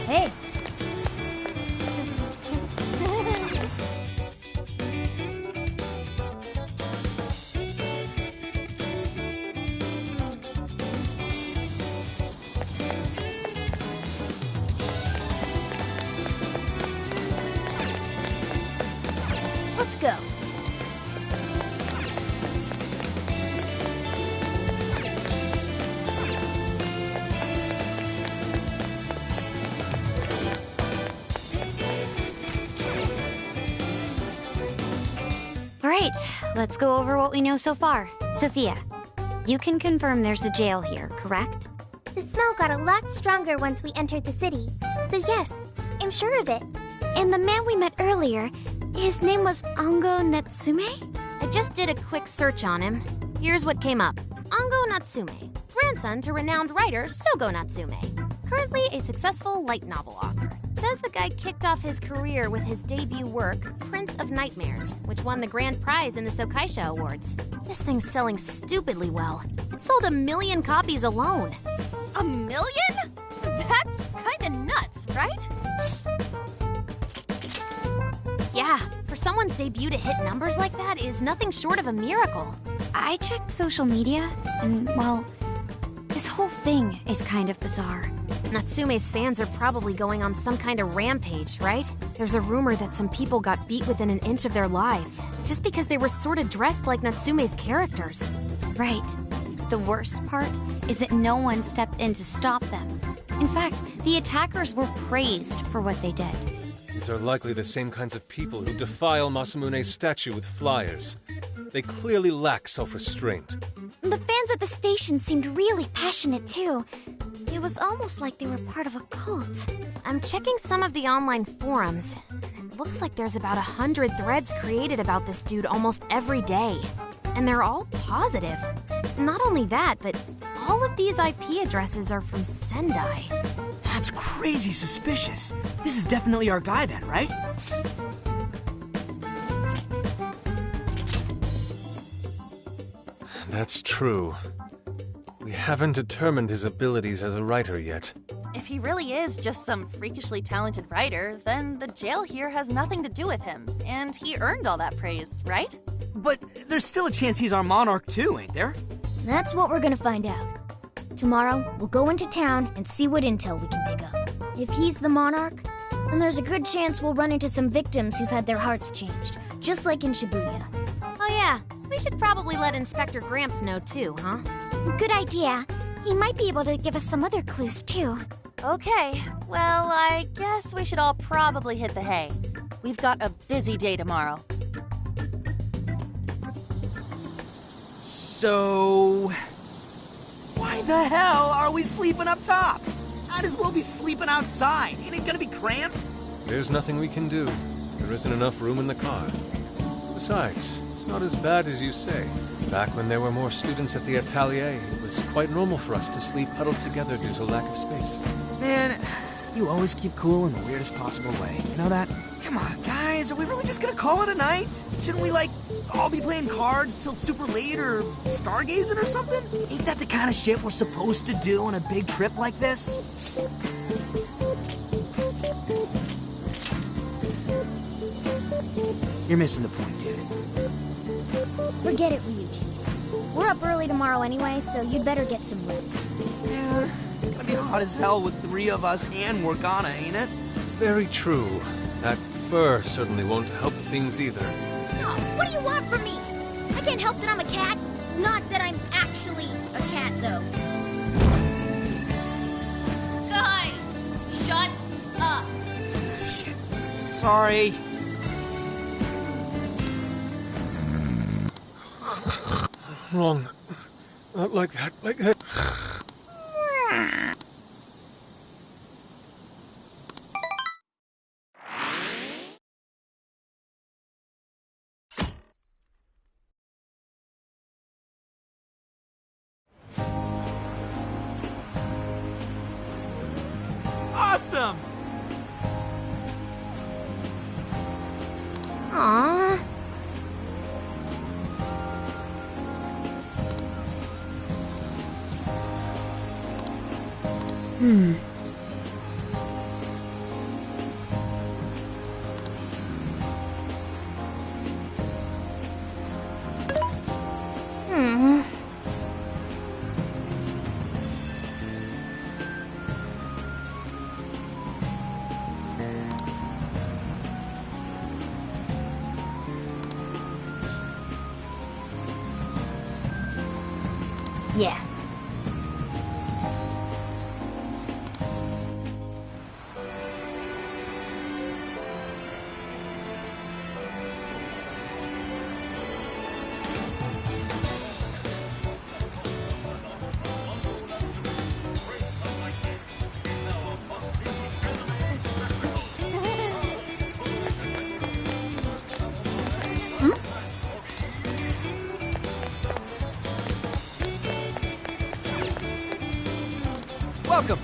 [SPEAKER 13] Hey. Let's go.
[SPEAKER 16] Alright, let's go over what we know so far. Sophia, you can confirm there's a jail here, correct?
[SPEAKER 10] The smell got a lot stronger once we entered the city. So yes, I'm sure of it. And the man we met earlier, his name was Ango Natsume?
[SPEAKER 15] I just did a quick search on him. Here's what came up. Ango Natsume, grandson to renowned writer Sogo Natsume. Currently a successful light novel author. Says the guy kicked off his career with his debut work, Prince of Nightmares, which won the grand prize in the Sokaisha Awards. This thing's selling stupidly well. It sold 1 million copies alone.
[SPEAKER 9] 1 million? That's kinda nuts, right?
[SPEAKER 15] Yeah, for someone's debut to hit numbers like that is nothing short of a miracle.
[SPEAKER 16] I checked social media, and, well, this whole thing is kind of bizarre.
[SPEAKER 15] Natsume's fans are probably going on some kind of rampage, right? There's a rumor that some people got beat within an inch of their lives, just because they were sort of dressed like Natsume's characters.
[SPEAKER 16] Right.
[SPEAKER 13] The worst part is that no one stepped in to stop them. In fact, the attackers were praised for what they did.
[SPEAKER 7] These are likely the same kinds of people who defile Masamune's statue with flyers. They clearly lack self-restraint.
[SPEAKER 10] The fans at the station seemed really passionate too. It was almost like they were part of a cult.
[SPEAKER 15] I'm checking some of the online forums. It looks like there's about 100 threads created about this dude almost every day. And they're all positive. Not only that, but all of these IP addresses are from Sendai.
[SPEAKER 3] That's crazy suspicious. This is definitely our guy then, right?
[SPEAKER 7] That's true. We haven't determined his abilities as a writer yet.
[SPEAKER 8] If he really is just some freakishly talented writer, then the jail here has nothing to do with him, and he earned all that praise, right?
[SPEAKER 3] But there's still a chance he's our monarch too, ain't there?
[SPEAKER 13] That's what we're gonna find out. Tomorrow, we'll go into town and see what intel we can dig up. If he's the monarch, then there's a good chance we'll run into some victims who've had their hearts changed, just like in Shibuya.
[SPEAKER 15] Oh yeah, we should probably let Inspector Gramps know too, huh?
[SPEAKER 10] Good idea. He might be able to give us some other clues too.
[SPEAKER 8] Okay, well, I guess we should all probably hit the hay. We've got a busy day tomorrow.
[SPEAKER 3] So... why the hell are we sleeping up top? Might as well be sleeping outside. Ain't it gonna be cramped?
[SPEAKER 7] There's nothing we can do. There isn't enough room in the car. Besides, it's not as bad as you say. Back when there were more students at the atelier, it was quite normal for us to sleep huddled together due to lack of space.
[SPEAKER 3] Man, you always keep cool in the weirdest possible way. You know that? Come on, guys, are we really just gonna call it a night? Shouldn't we, like, all be playing cards till super late or stargazing or something? Ain't that the kind of shit we're supposed to do on a big trip like this? You're missing the point, dude.
[SPEAKER 13] Forget it, Ryuji. We're up early tomorrow anyway, so you'd better get some rest.
[SPEAKER 3] Man, it's gonna be hot as hell with 3 of us and Morgana, ain't it?
[SPEAKER 7] Very true. That fur certainly won't help things either.
[SPEAKER 13] Oh, what do you want from me? I can't help that I'm a cat. Not that I'm actually a cat, though.
[SPEAKER 9] Guys, shut up.
[SPEAKER 3] Shit. Sorry.
[SPEAKER 7] Wrong. Not like that, like that.
[SPEAKER 3] Awesome!
[SPEAKER 15] Aww.
[SPEAKER 13] Yeah.
[SPEAKER 3] Welcome.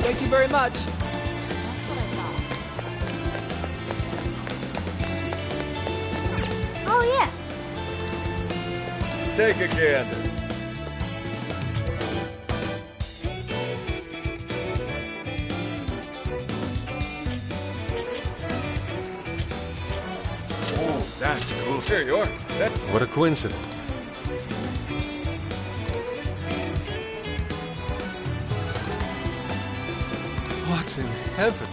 [SPEAKER 3] Thank you very much.
[SPEAKER 13] Oh, yeah.
[SPEAKER 17] Take a gander. Oh, that's cool. Here you are.
[SPEAKER 7] What a coincidence. What in heaven?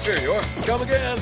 [SPEAKER 1] Here you are. Come again.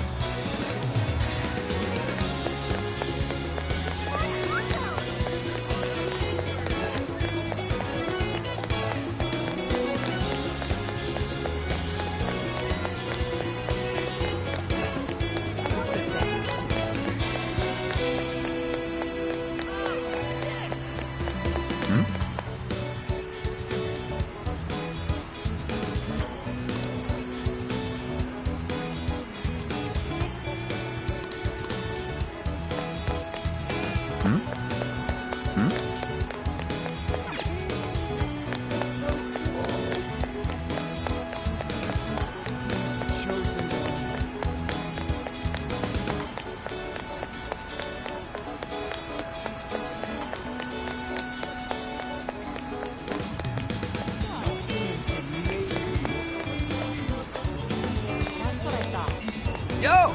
[SPEAKER 3] Yo!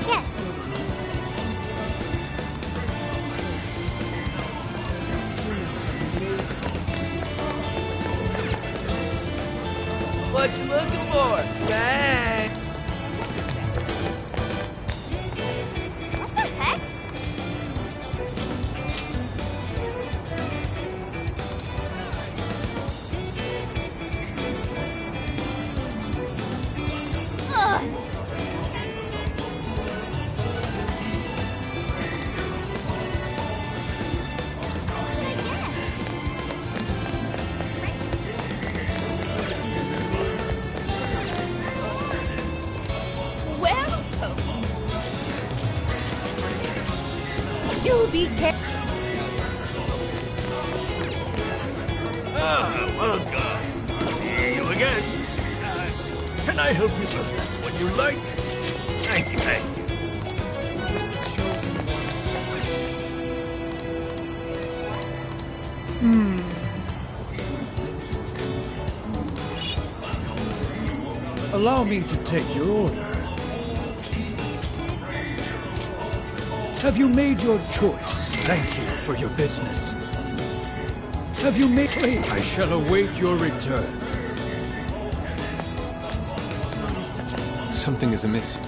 [SPEAKER 10] Yes.
[SPEAKER 3] What you looking for? Bang!
[SPEAKER 2] What the heck? Ugh.
[SPEAKER 9] You be careful.
[SPEAKER 17] Ah, welcome. See you again. Can I help you with that's what you like? Thank you, thank you.
[SPEAKER 22] Allow me to take your order. Have you made your choice? Thank you for your business. Have you made... I shall await your return.
[SPEAKER 7] Something is amiss.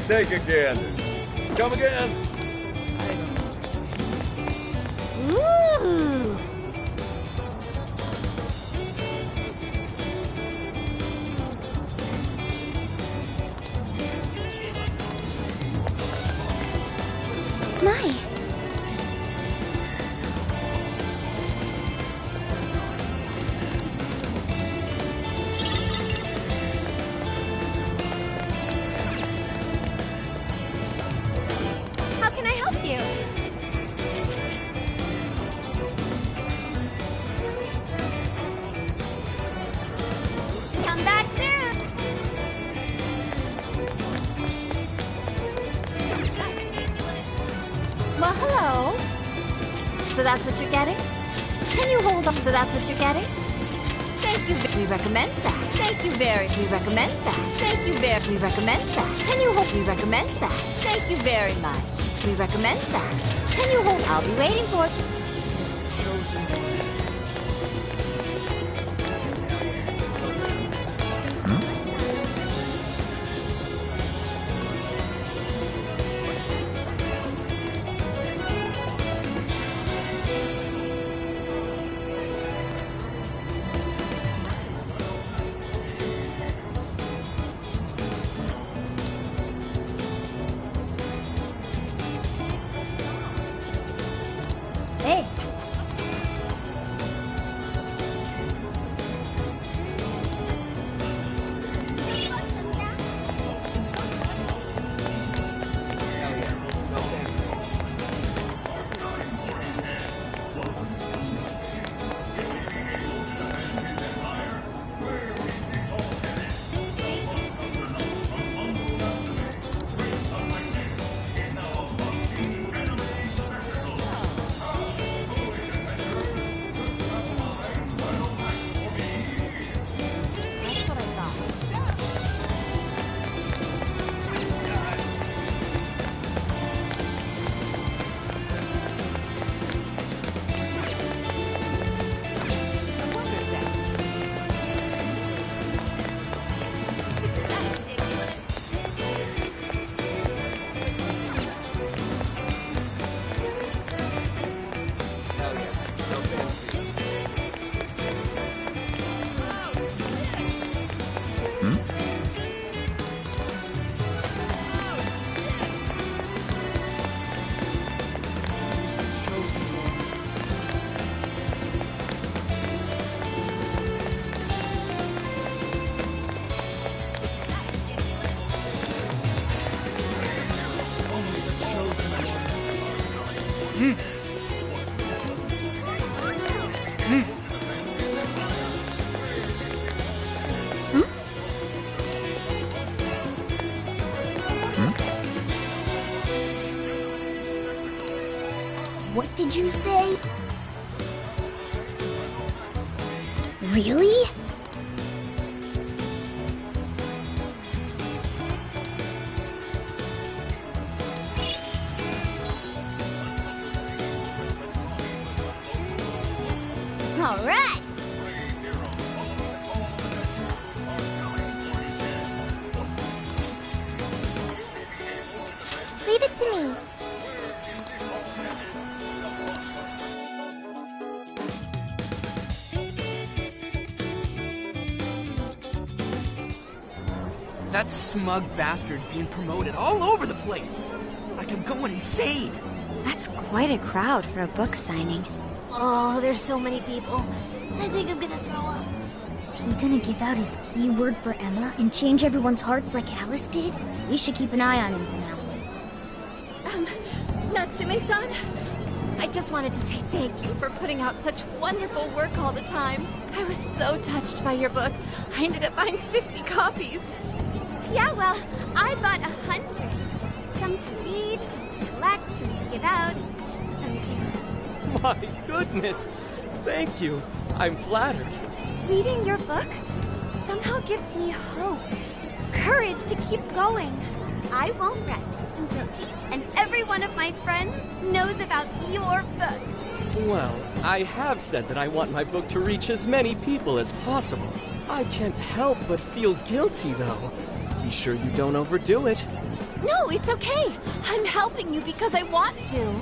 [SPEAKER 1] Take a gander. Come again.
[SPEAKER 2] Ooh.
[SPEAKER 10] My.
[SPEAKER 2] How can I help you? Come back soon.
[SPEAKER 9] Well, hello. So that's what you're getting? Can you hold on? So that's what you're getting? Thank you. We recommend that. Thank you very. We recommend that. Thank you very. We recommend that. Can you hold? We recommend that. Thank you very much. We recommend that. Can you hold? I'll be waiting for it.
[SPEAKER 13] Hey, did you say? Really? All right.
[SPEAKER 10] Leave it to me.
[SPEAKER 3] That smug bastard's being promoted all over the place. Like I'm going insane.
[SPEAKER 16] That's quite a crowd for a book signing.
[SPEAKER 13] Oh, there's so many people. I think I'm gonna throw up. Is he gonna give out his keyword for Emma and change everyone's hearts like Alice did? We should keep an eye on him for now.
[SPEAKER 9] Natsume-san, I just wanted to say thank you for putting out such wonderful work all the time. I was so touched by your book. I ended up buying 50 copies.
[SPEAKER 6] Yeah, well, I bought 100. Some to read, some to collect, some to give out, some to...
[SPEAKER 21] My goodness! Thank you. I'm flattered.
[SPEAKER 6] Reading your book somehow gives me hope, courage to keep going. I won't rest until each and every one of my friends knows about your book.
[SPEAKER 21] Well, I have said that I want my book to reach as many people as possible. I can't help but feel guilty, though. Be sure you don't overdo it.
[SPEAKER 9] No, it's okay. I'm helping you because I want to.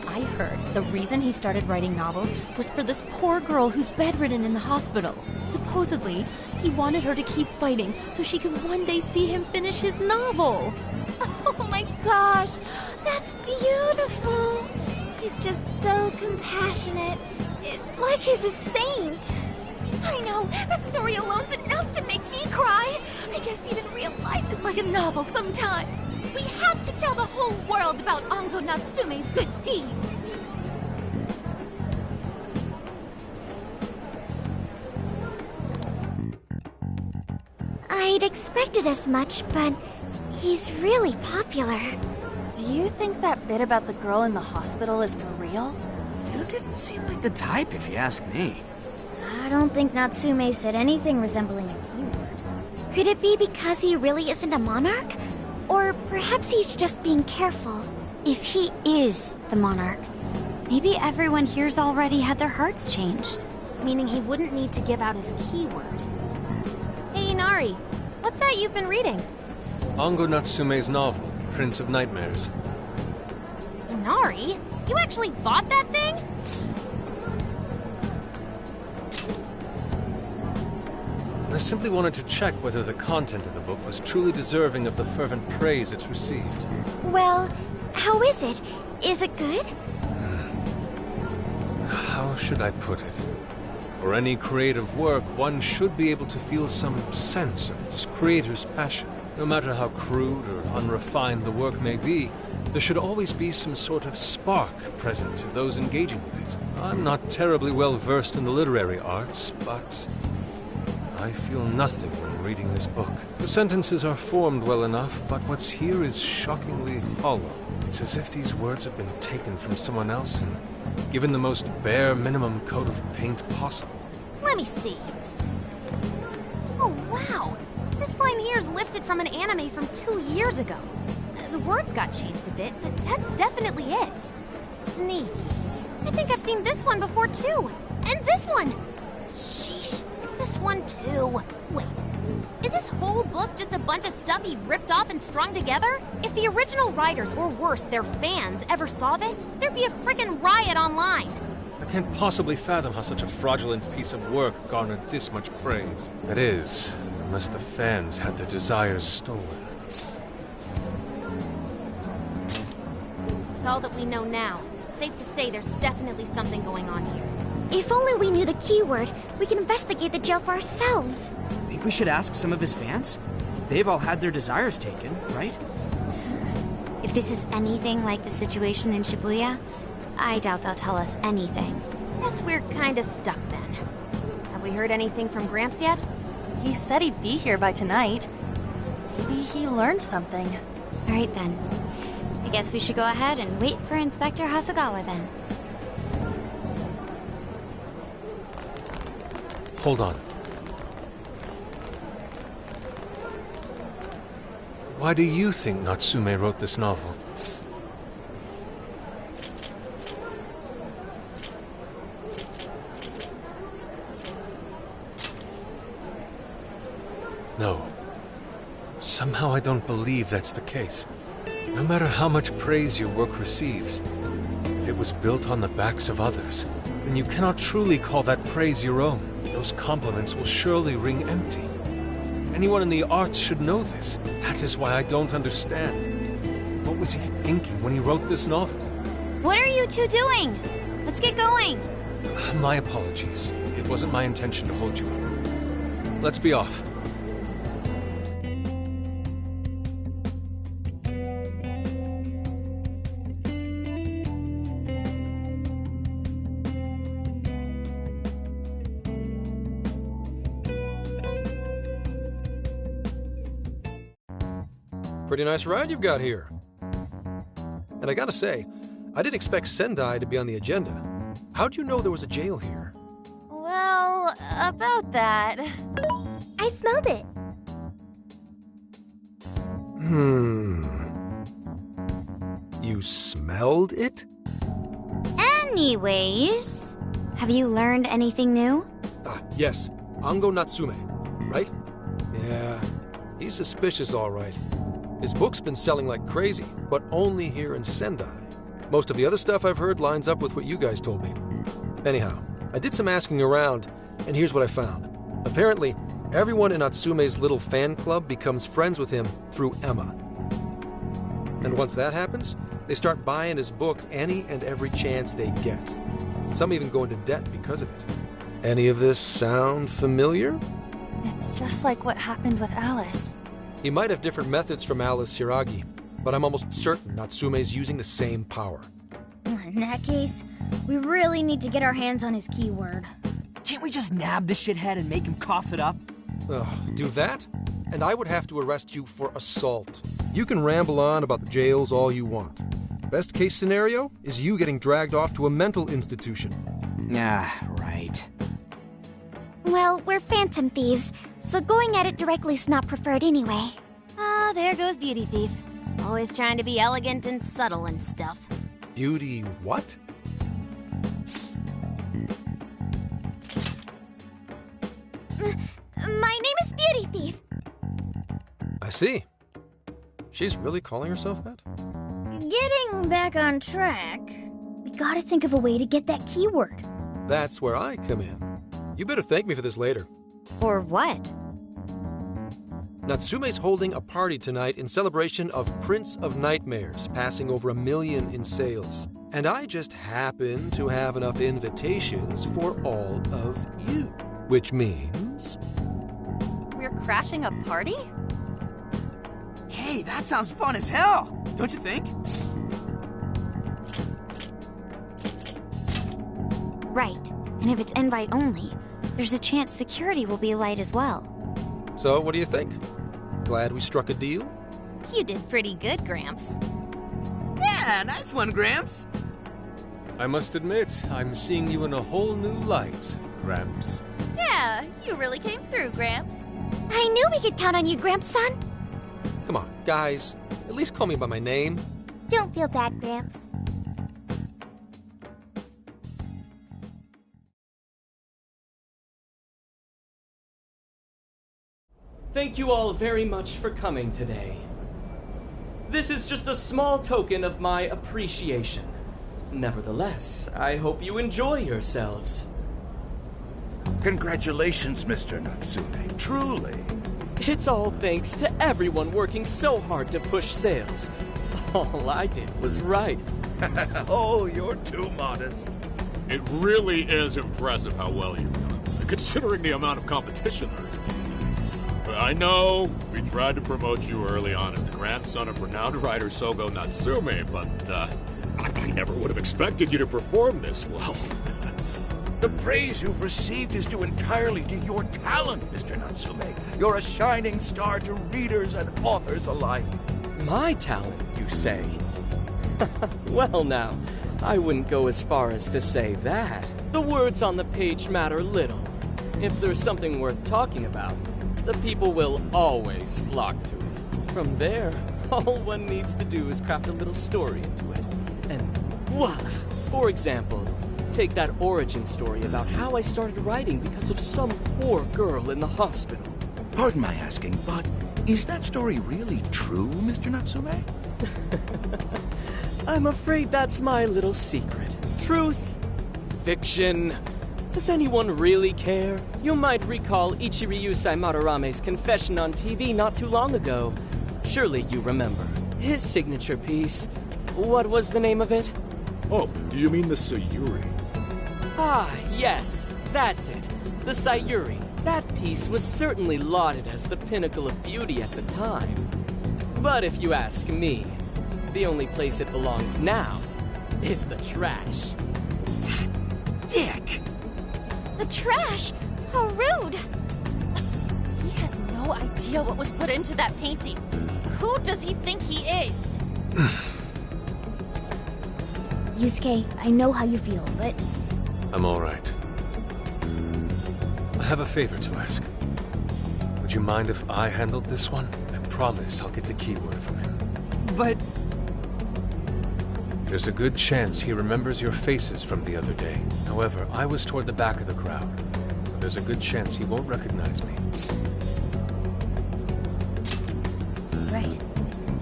[SPEAKER 9] I heard the reason he started writing novels was for this poor girl who's bedridden in the hospital. Supposedly, he wanted her to keep fighting so she could one day see him finish his novel. Oh my gosh, that's beautiful. He's just so compassionate. It's like he's a saint. I know, that story alone's enough to make me cry. I guess even real life is like a novel sometimes. We have to tell the whole world about Ango Natsume's good deeds.
[SPEAKER 10] I'd expected as much, but he's really popular.
[SPEAKER 8] Do you think that bit about the girl in the hospital is for real?
[SPEAKER 3] Dude didn't seem like the type, if you ask me.
[SPEAKER 13] I don't think Natsume said anything resembling a keyword.
[SPEAKER 10] Could it be because he really isn't a monarch? Or perhaps he's just being careful.
[SPEAKER 16] If he is the monarch, maybe everyone here's already had their hearts changed.
[SPEAKER 15] Meaning he wouldn't need to give out his keyword. Hey, Inari, what's that you've been reading?
[SPEAKER 7] Ango Natsume's novel, Prince of Nightmares.
[SPEAKER 15] Inari? You actually bought that thing?
[SPEAKER 7] I simply wanted to check whether the content of the book was truly deserving of the fervent praise it's received.
[SPEAKER 10] Well, how is it? Is it good?
[SPEAKER 7] How should I put it? For any creative work, one should be able to feel some sense of its creator's passion. No matter how crude or unrefined the work may be, there should always be some sort of spark present to those engaging with it. I'm not terribly well versed in the literary arts, but I feel nothing when reading this book. The sentences are formed well enough, but what's here is shockingly hollow. It's as if these words have been taken from someone else and given the most bare minimum coat of paint possible.
[SPEAKER 15] Let me see. Oh, wow. This line here is lifted from an anime from 2 years ago. The words got changed a bit, but that's definitely it. Sneaky. I think I've seen this one before, too. And this one. Sheesh. This one, too. Wait. Is this whole book just a bunch of stuff he ripped off and strung together? If the original writers, or worse, their fans, ever saw this, there'd be a frickin' riot online.
[SPEAKER 7] I can't possibly fathom how such a fraudulent piece of work garnered this much praise. That is, unless the fans had their desires stolen.
[SPEAKER 15] With all that we know now, safe to say there's definitely something going on here.
[SPEAKER 10] If only we knew the keyword, we can investigate the jail for ourselves.
[SPEAKER 3] Think we should ask some of his fans? They've all had their desires taken, right?
[SPEAKER 16] If this is anything like the situation in Shibuya, I doubt they'll tell us anything.
[SPEAKER 15] Guess we're kinda stuck then. Have we heard anything from Gramps yet?
[SPEAKER 8] He said he'd be here by tonight. Maybe he learned something.
[SPEAKER 16] All right then. I guess we should go ahead and wait for Inspector Hasagawa then.
[SPEAKER 7] Hold on. Why do you think Natsume wrote this novel? No. Somehow I don't believe that's the case. No matter how much praise your work receives, if it was built on the backs of others, then you cannot truly call that praise your own. Those compliments will surely ring empty. Anyone in the arts should know this. That is why I don't understand. What was he thinking when he wrote this novel?
[SPEAKER 16] What are you two doing? Let's get going.
[SPEAKER 7] My apologies. It wasn't my intention to hold you up. Let's be off.
[SPEAKER 14] Pretty nice ride you've got here. And I gotta say, I didn't expect Sendai to be on the agenda. How'd you know there was a jail here?
[SPEAKER 8] Well, about that.
[SPEAKER 10] I smelled it.
[SPEAKER 14] You smelled it?
[SPEAKER 16] Anyways, have you learned anything new?
[SPEAKER 14] Yes. Ango Natsume, right? Yeah, he's suspicious all right. His book's been selling like crazy, but only here in Sendai. Most of the other stuff I've heard lines up with what you guys told me. Anyhow, I did some asking around, and here's what I found. Apparently, everyone in Natsume's little fan club becomes friends with him through Emma. And once that happens, they start buying his book any and every chance they get. Some even go into debt because of it. Any of this sound familiar?
[SPEAKER 8] It's just like what happened with Alice.
[SPEAKER 14] He might have different methods from Alice Hiragi, but I'm almost certain Natsume's using the same power.
[SPEAKER 13] In that case, we really need to get our hands on his keyword.
[SPEAKER 3] Can't we just nab the shithead and make him cough it up?
[SPEAKER 14] Do that? And I would have to arrest you for assault. You can ramble on about the jails all you want. Best case scenario is you getting dragged off to a mental institution.
[SPEAKER 3] Right.
[SPEAKER 10] Well, we're phantom thieves, so going at it directly's not preferred anyway.
[SPEAKER 15] There goes Beauty Thief. Always trying to be elegant and subtle and stuff.
[SPEAKER 14] Beauty what?
[SPEAKER 10] My name is Beauty Thief.
[SPEAKER 14] I see. She's really calling herself that?
[SPEAKER 13] Getting back on track, we gotta think of a way to get that keyword.
[SPEAKER 14] That's where I come in. You better thank me for this later.
[SPEAKER 16] Or what?
[SPEAKER 14] Natsume's holding a party tonight in celebration of Prince of Nightmares passing over 1 million in sales. And I just happen to have enough invitations for all of you. Which means...
[SPEAKER 8] We're crashing a party?
[SPEAKER 3] Hey, that sounds fun as hell, don't you think?
[SPEAKER 16] Right. And if it's invite only, there's a chance security will be light as well.
[SPEAKER 14] So, what do you think? Glad we struck a deal?
[SPEAKER 15] You did pretty good, Gramps.
[SPEAKER 3] Yeah, nice one, Gramps.
[SPEAKER 7] I must admit, I'm seeing you in a whole new light, Gramps.
[SPEAKER 8] Yeah, you really came through, Gramps.
[SPEAKER 10] I knew we could count on you, Gramps-son.
[SPEAKER 14] Come on, guys. At least call me by my name.
[SPEAKER 10] Don't feel bad, Gramps.
[SPEAKER 21] Thank you all very much for coming today. This is just a small token of my appreciation. Nevertheless, I hope you enjoy yourselves.
[SPEAKER 1] Congratulations, Mr. Natsume. Truly.
[SPEAKER 21] It's all thanks to everyone working so hard to push sales. All I did was write.
[SPEAKER 1] Oh, you're too modest.
[SPEAKER 11] It really is impressive how well you've done, considering the amount of competition there is these days. I know we tried to promote you early on as the grandson of renowned writer Sogo Natsume, but I never would have expected you to perform this well.
[SPEAKER 1] The praise you've received is due entirely to your talent, Mr. Natsume. You're a shining star to readers and authors alike.
[SPEAKER 21] My talent, you say? Well now, I wouldn't go as far as to say that. The words on the page matter little. If there's something worth talking about, the people will always flock to it. From there, all one needs to do is craft a little story into it. And voila! For example, take that origin story about how I started writing because of some poor girl in the hospital.
[SPEAKER 1] Pardon my asking, but is that story really true, Mr. Natsume?
[SPEAKER 21] I'm afraid that's my little secret. Truth, fiction. Does anyone really care? You might recall Ichiryusai Madarame's confession on TV not too long ago. Surely you remember. His signature piece. What was the name of it?
[SPEAKER 11] Oh, do you mean the Sayuri?
[SPEAKER 21] Ah, yes, that's it. The Sayuri. That piece was certainly lauded as the pinnacle of beauty at the time. But if you ask me, the only place it belongs now is the trash.
[SPEAKER 1] Dick!
[SPEAKER 8] The trash? How rude! He has no idea what was put into that painting. Who does he think he is?
[SPEAKER 13] Yusuke, I know how you feel, but...
[SPEAKER 7] I'm all right. I have a favor to ask. Would you mind if I handled this one? I promise I'll get the keyword from him.
[SPEAKER 3] But...
[SPEAKER 7] There's a good chance he remembers your faces from the other day. However, I was toward the back of the crowd, so there's a good chance he won't recognize me.
[SPEAKER 13] Right.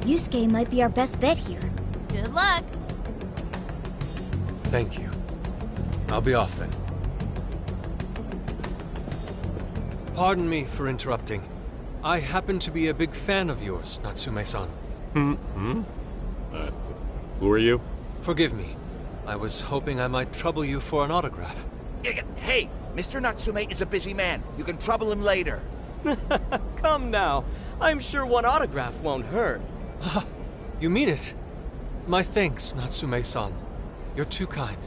[SPEAKER 13] Yusuke might be our best bet here.
[SPEAKER 8] Good luck!
[SPEAKER 7] Thank you. I'll be off then. Pardon me for interrupting. I happen to be a big fan of yours, Natsume-san.
[SPEAKER 11] Who are you?
[SPEAKER 7] Forgive me. I was hoping I might trouble you for an autograph.
[SPEAKER 1] Hey, Mr. Natsume is a busy man. You can trouble him later.
[SPEAKER 21] Come now. I'm sure one autograph won't hurt.
[SPEAKER 7] You mean it? My thanks, Natsume-san. You're too kind.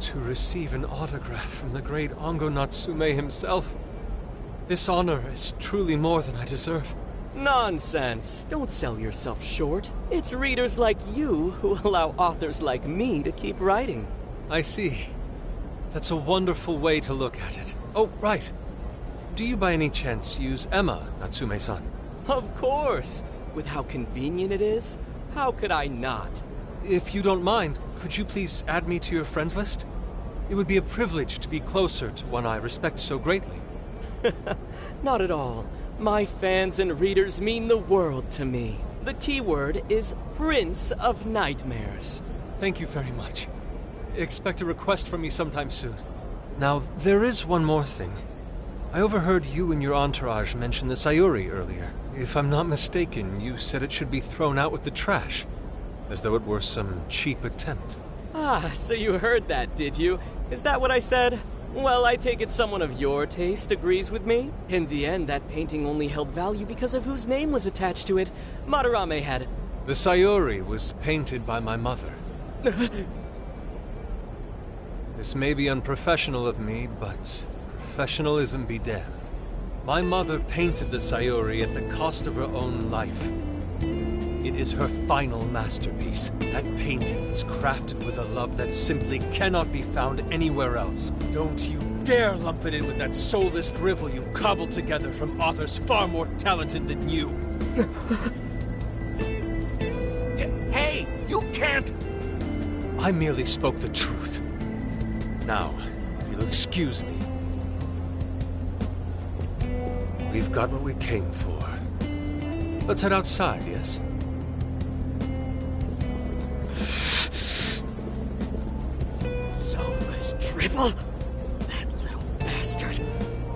[SPEAKER 7] To receive an autograph from the great Ongo Natsume himself. This honor is truly more than I deserve.
[SPEAKER 21] Nonsense. Don't sell yourself short. It's readers like you who allow authors like me to keep writing.
[SPEAKER 7] I see. That's a wonderful way to look at it. Oh, right. Do you by any chance use Emma, Natsume-san?
[SPEAKER 21] Of course. With how convenient it is, how could I not?
[SPEAKER 7] If you don't mind, could you please add me to your friends list? It would be a privilege to be closer to one I respect so greatly.
[SPEAKER 21] Not at all. My fans and readers mean the world to me. The keyword is Prince of Nightmares.
[SPEAKER 7] Thank you very much. Expect a request from me sometime soon. Now, there is one more thing. I overheard you and your entourage mention the Sayuri earlier. If I'm not mistaken, you said it should be thrown out with the trash, as though it were some cheap attempt.
[SPEAKER 21] Ah, so you heard that, did you? Is that what I said? Well, I take it someone of your taste agrees with me. In the end, that painting only held value because of whose name was attached to it. Madarame had...
[SPEAKER 7] The Sayuri was painted by my mother. This may be unprofessional of me, but professionalism be damned. My mother painted the Sayuri at the cost of her own life. It is her final masterpiece. That painting was crafted with a love that simply cannot be found anywhere else. Don't you dare lump it in with that soulless drivel you cobbled together from authors far more talented than you.
[SPEAKER 1] Hey, you can't!
[SPEAKER 7] I merely spoke the truth. Now, if you'll excuse me. We've got what we came for. Let's head outside, yes?
[SPEAKER 1] Soulless drivel? That little bastard.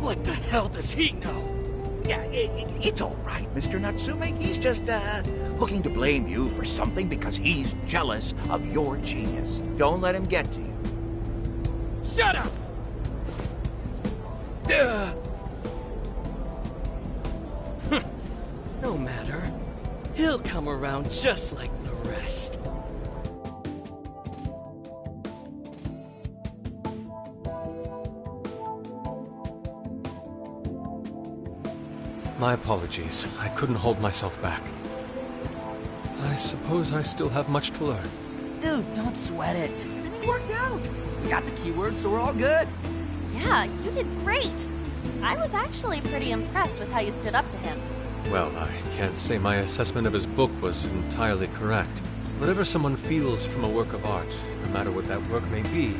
[SPEAKER 1] What the hell does he know? Yeah, it's all right, Mr. Natsume. He's just, looking to blame you for something because he's jealous of your genius. Don't let him get to you. Shut up!
[SPEAKER 21] No matter. He'll come around just like the rest.
[SPEAKER 7] My apologies. I couldn't hold myself back. I suppose I still have much to learn.
[SPEAKER 3] Dude, don't sweat it. Everything worked out. We got the keyword, so we're all good.
[SPEAKER 8] Yeah, you did great. I was actually pretty impressed with how you stood up to him.
[SPEAKER 7] Well, I can't say my assessment of his book was entirely correct. Whatever someone feels from a work of art, no matter what that work may be,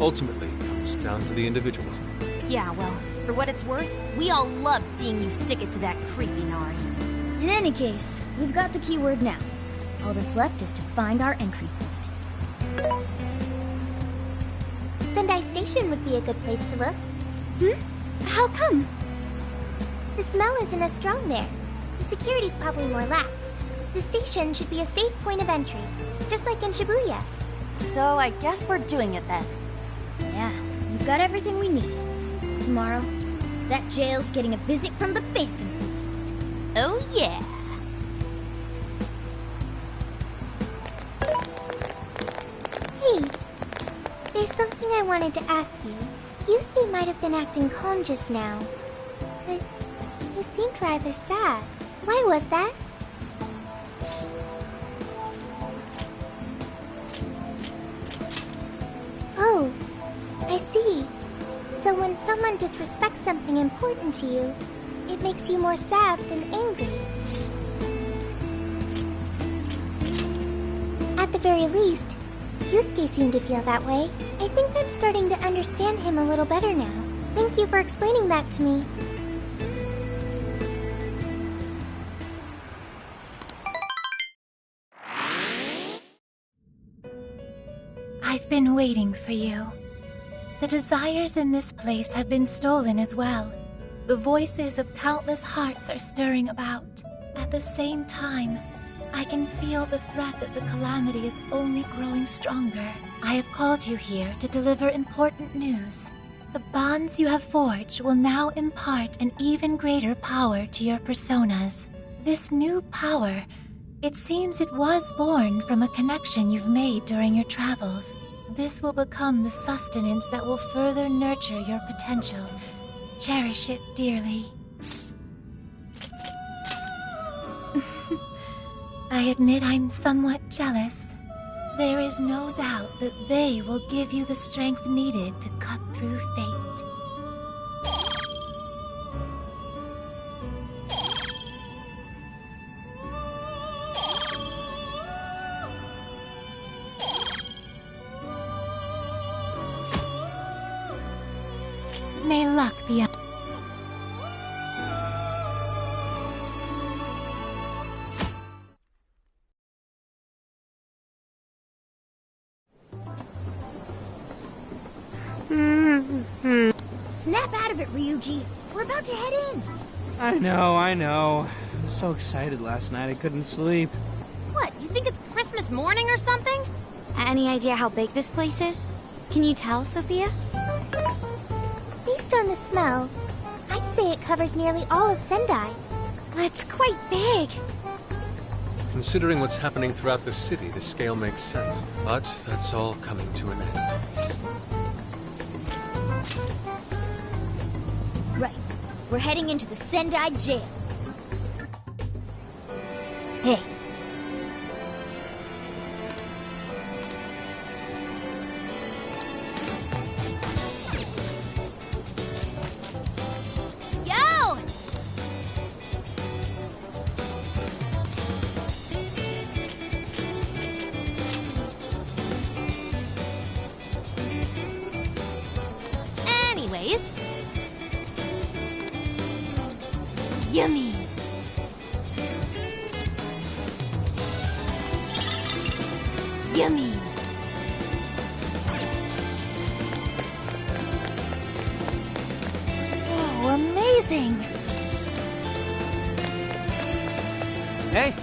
[SPEAKER 7] ultimately comes down to the individual.
[SPEAKER 15] Yeah, well, for what it's worth, we all loved seeing you stick it to that creepy Nari.
[SPEAKER 13] In any case, we've got the keyword now. All that's left is to find our entry point.
[SPEAKER 10] Sendai Station would be a good place to look. How come? The smell isn't as strong there. The security's probably more lax. The station should be a safe point of entry, just like in Shibuya.
[SPEAKER 8] So I guess we're doing it then.
[SPEAKER 13] Yeah, we've got everything we need. Tomorrow, that jail's getting a visit from the Phantom Thieves.
[SPEAKER 15] Oh yeah.
[SPEAKER 10] Hey, there's something I wanted to ask you. Yusuke might have been acting calm just now, but he seemed rather sad. Why was that? Oh, I see. So when someone disrespects something important to you, it makes you more sad than angry. At the very least, Yusuke seemed to feel that way. I think I'm starting to understand him a little better now. Thank you for explaining that to me.
[SPEAKER 12] I've been waiting for you. The desires in this place have been stolen as well. The voices of countless hearts are stirring about. At the same time, I can feel the threat of the calamity is only growing stronger. I have called you here to deliver important news. The bonds you have forged will now impart an even greater power to your personas. This new power, it seems it was born from a connection you've made during your travels. This will become the sustenance that will further nurture your potential. Cherish it dearly. I admit I'm somewhat jealous. There is no doubt that they will give you the strength needed to cut through fate. May luck be up.
[SPEAKER 13] Snap out of it, Ryuji. We're about to head in.
[SPEAKER 3] I know. I was so excited last night I couldn't sleep.
[SPEAKER 15] What, you think it's Christmas morning or something?
[SPEAKER 16] Any idea how big this place is? Can you tell, Sophia?
[SPEAKER 10] Based on the smell, I'd say it covers nearly all of Sendai.
[SPEAKER 16] That's quite big.
[SPEAKER 7] Considering what's happening throughout the city, the scale makes sense. But that's all coming to an end.
[SPEAKER 13] Right. We're heading into the Sendai jail. Hey.
[SPEAKER 15] Yo! Anyways. Yummy. Yummy.
[SPEAKER 12] Oh, amazing!
[SPEAKER 3] Hey.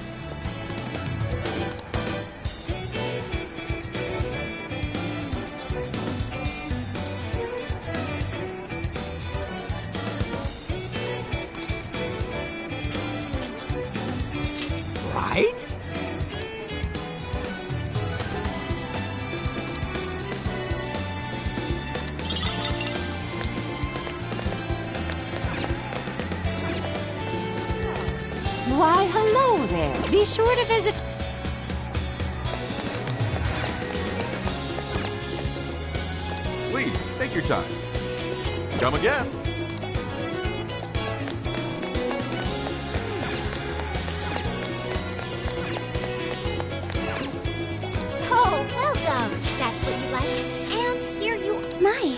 [SPEAKER 3] Right?
[SPEAKER 19] Why, hello there. Be sure to visit...
[SPEAKER 18] Please, take your time. Come again.
[SPEAKER 10] Oh, welcome. That's what you like. And here you... My.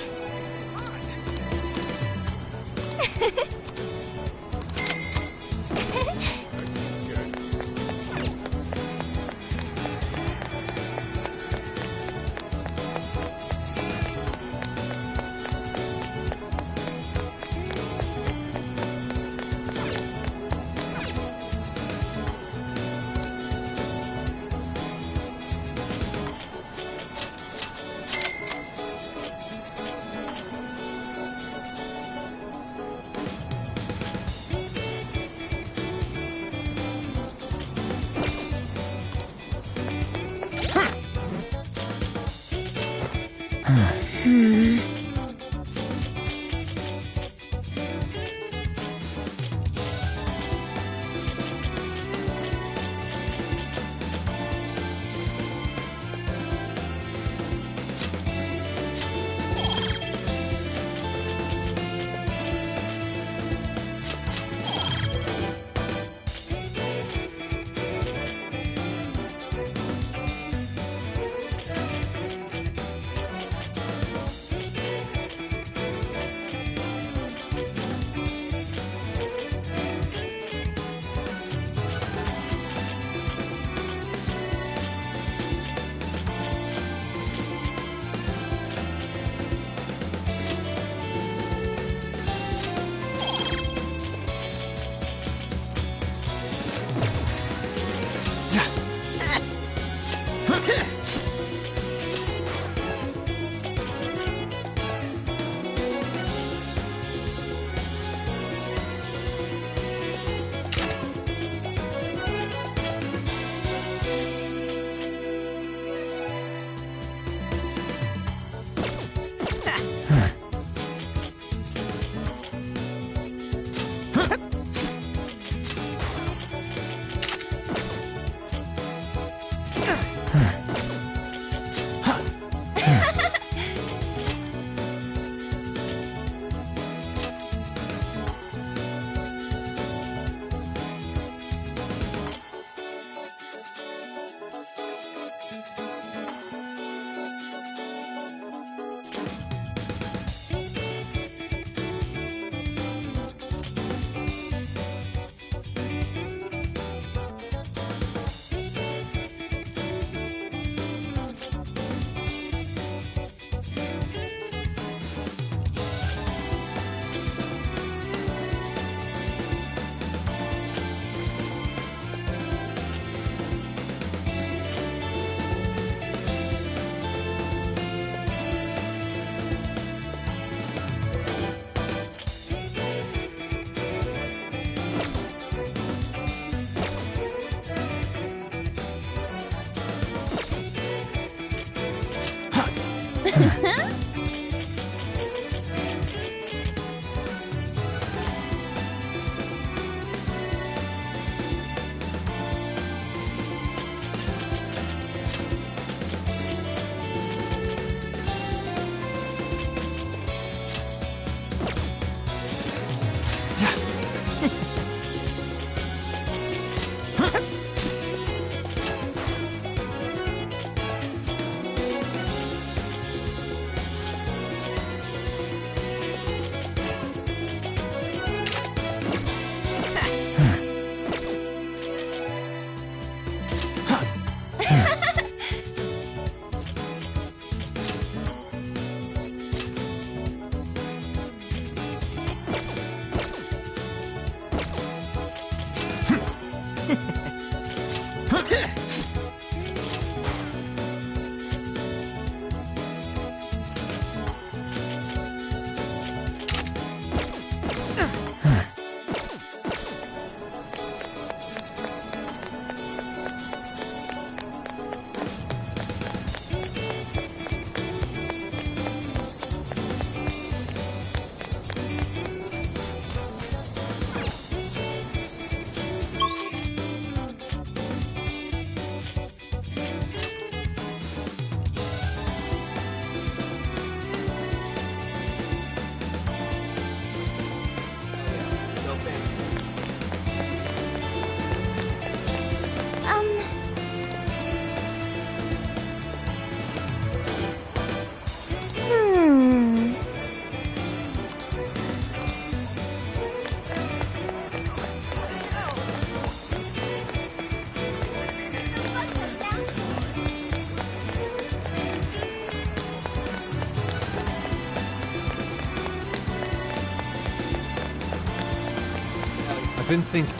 [SPEAKER 7] been thinking.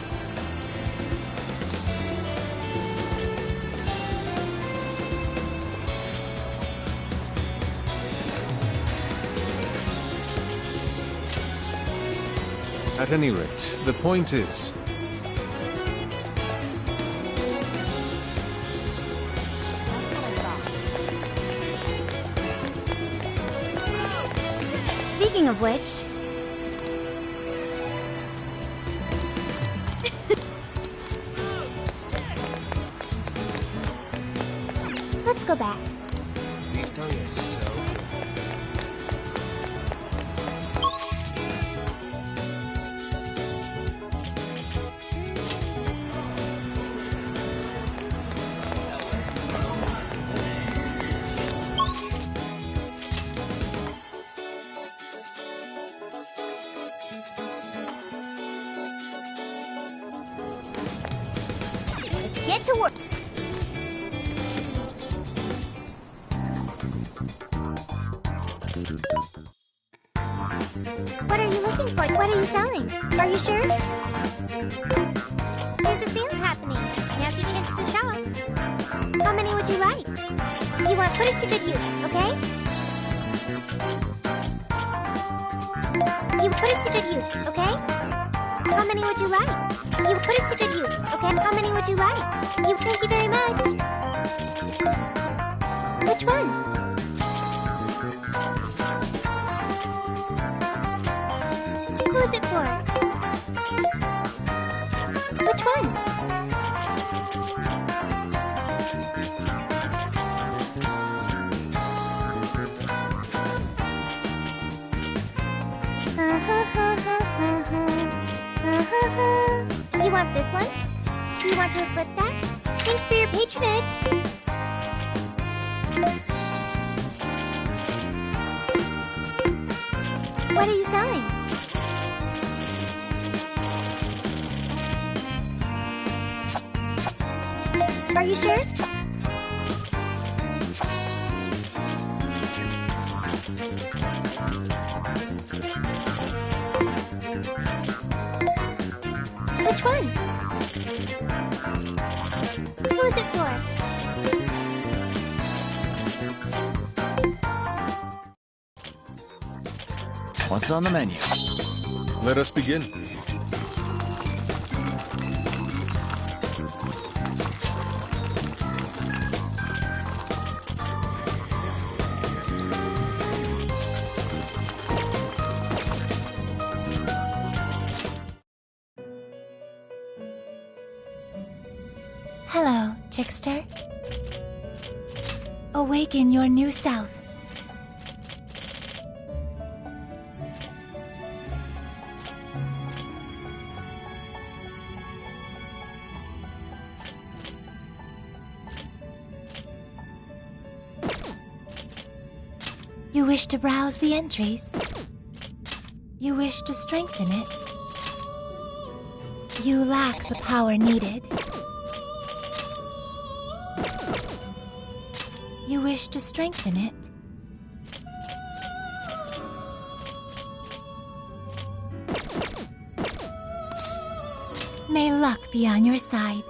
[SPEAKER 7] At any rate, the point is...
[SPEAKER 10] Speaking of which... Let's go back.
[SPEAKER 3] Beef tongue is so good.
[SPEAKER 10] Let's get to work. What are you looking for? What are you selling? Are you sure? There's a sale happening. Now's your chance to shop. How many would you like? You want put it to good use, okay? You put it to good use, okay? How many would you like? You put it to good use, okay? How many would you like? You thank you very much. Which one? Who's it for? Which one? You want this one? You want to flip that? Thanks for your patronage. What are you selling? Are you sure? Which one? Who's it for?
[SPEAKER 1] What's on the menu?
[SPEAKER 7] Let us begin.
[SPEAKER 12] Hello, trickster. Awaken your new self. You wish to browse the entries. You wish to strengthen it. You lack the power needed. You wish to strengthen it. May luck be on your side.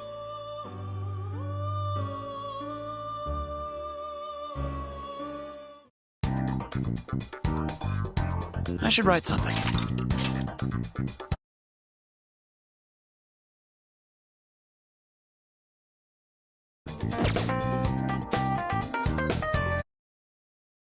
[SPEAKER 1] I should write something.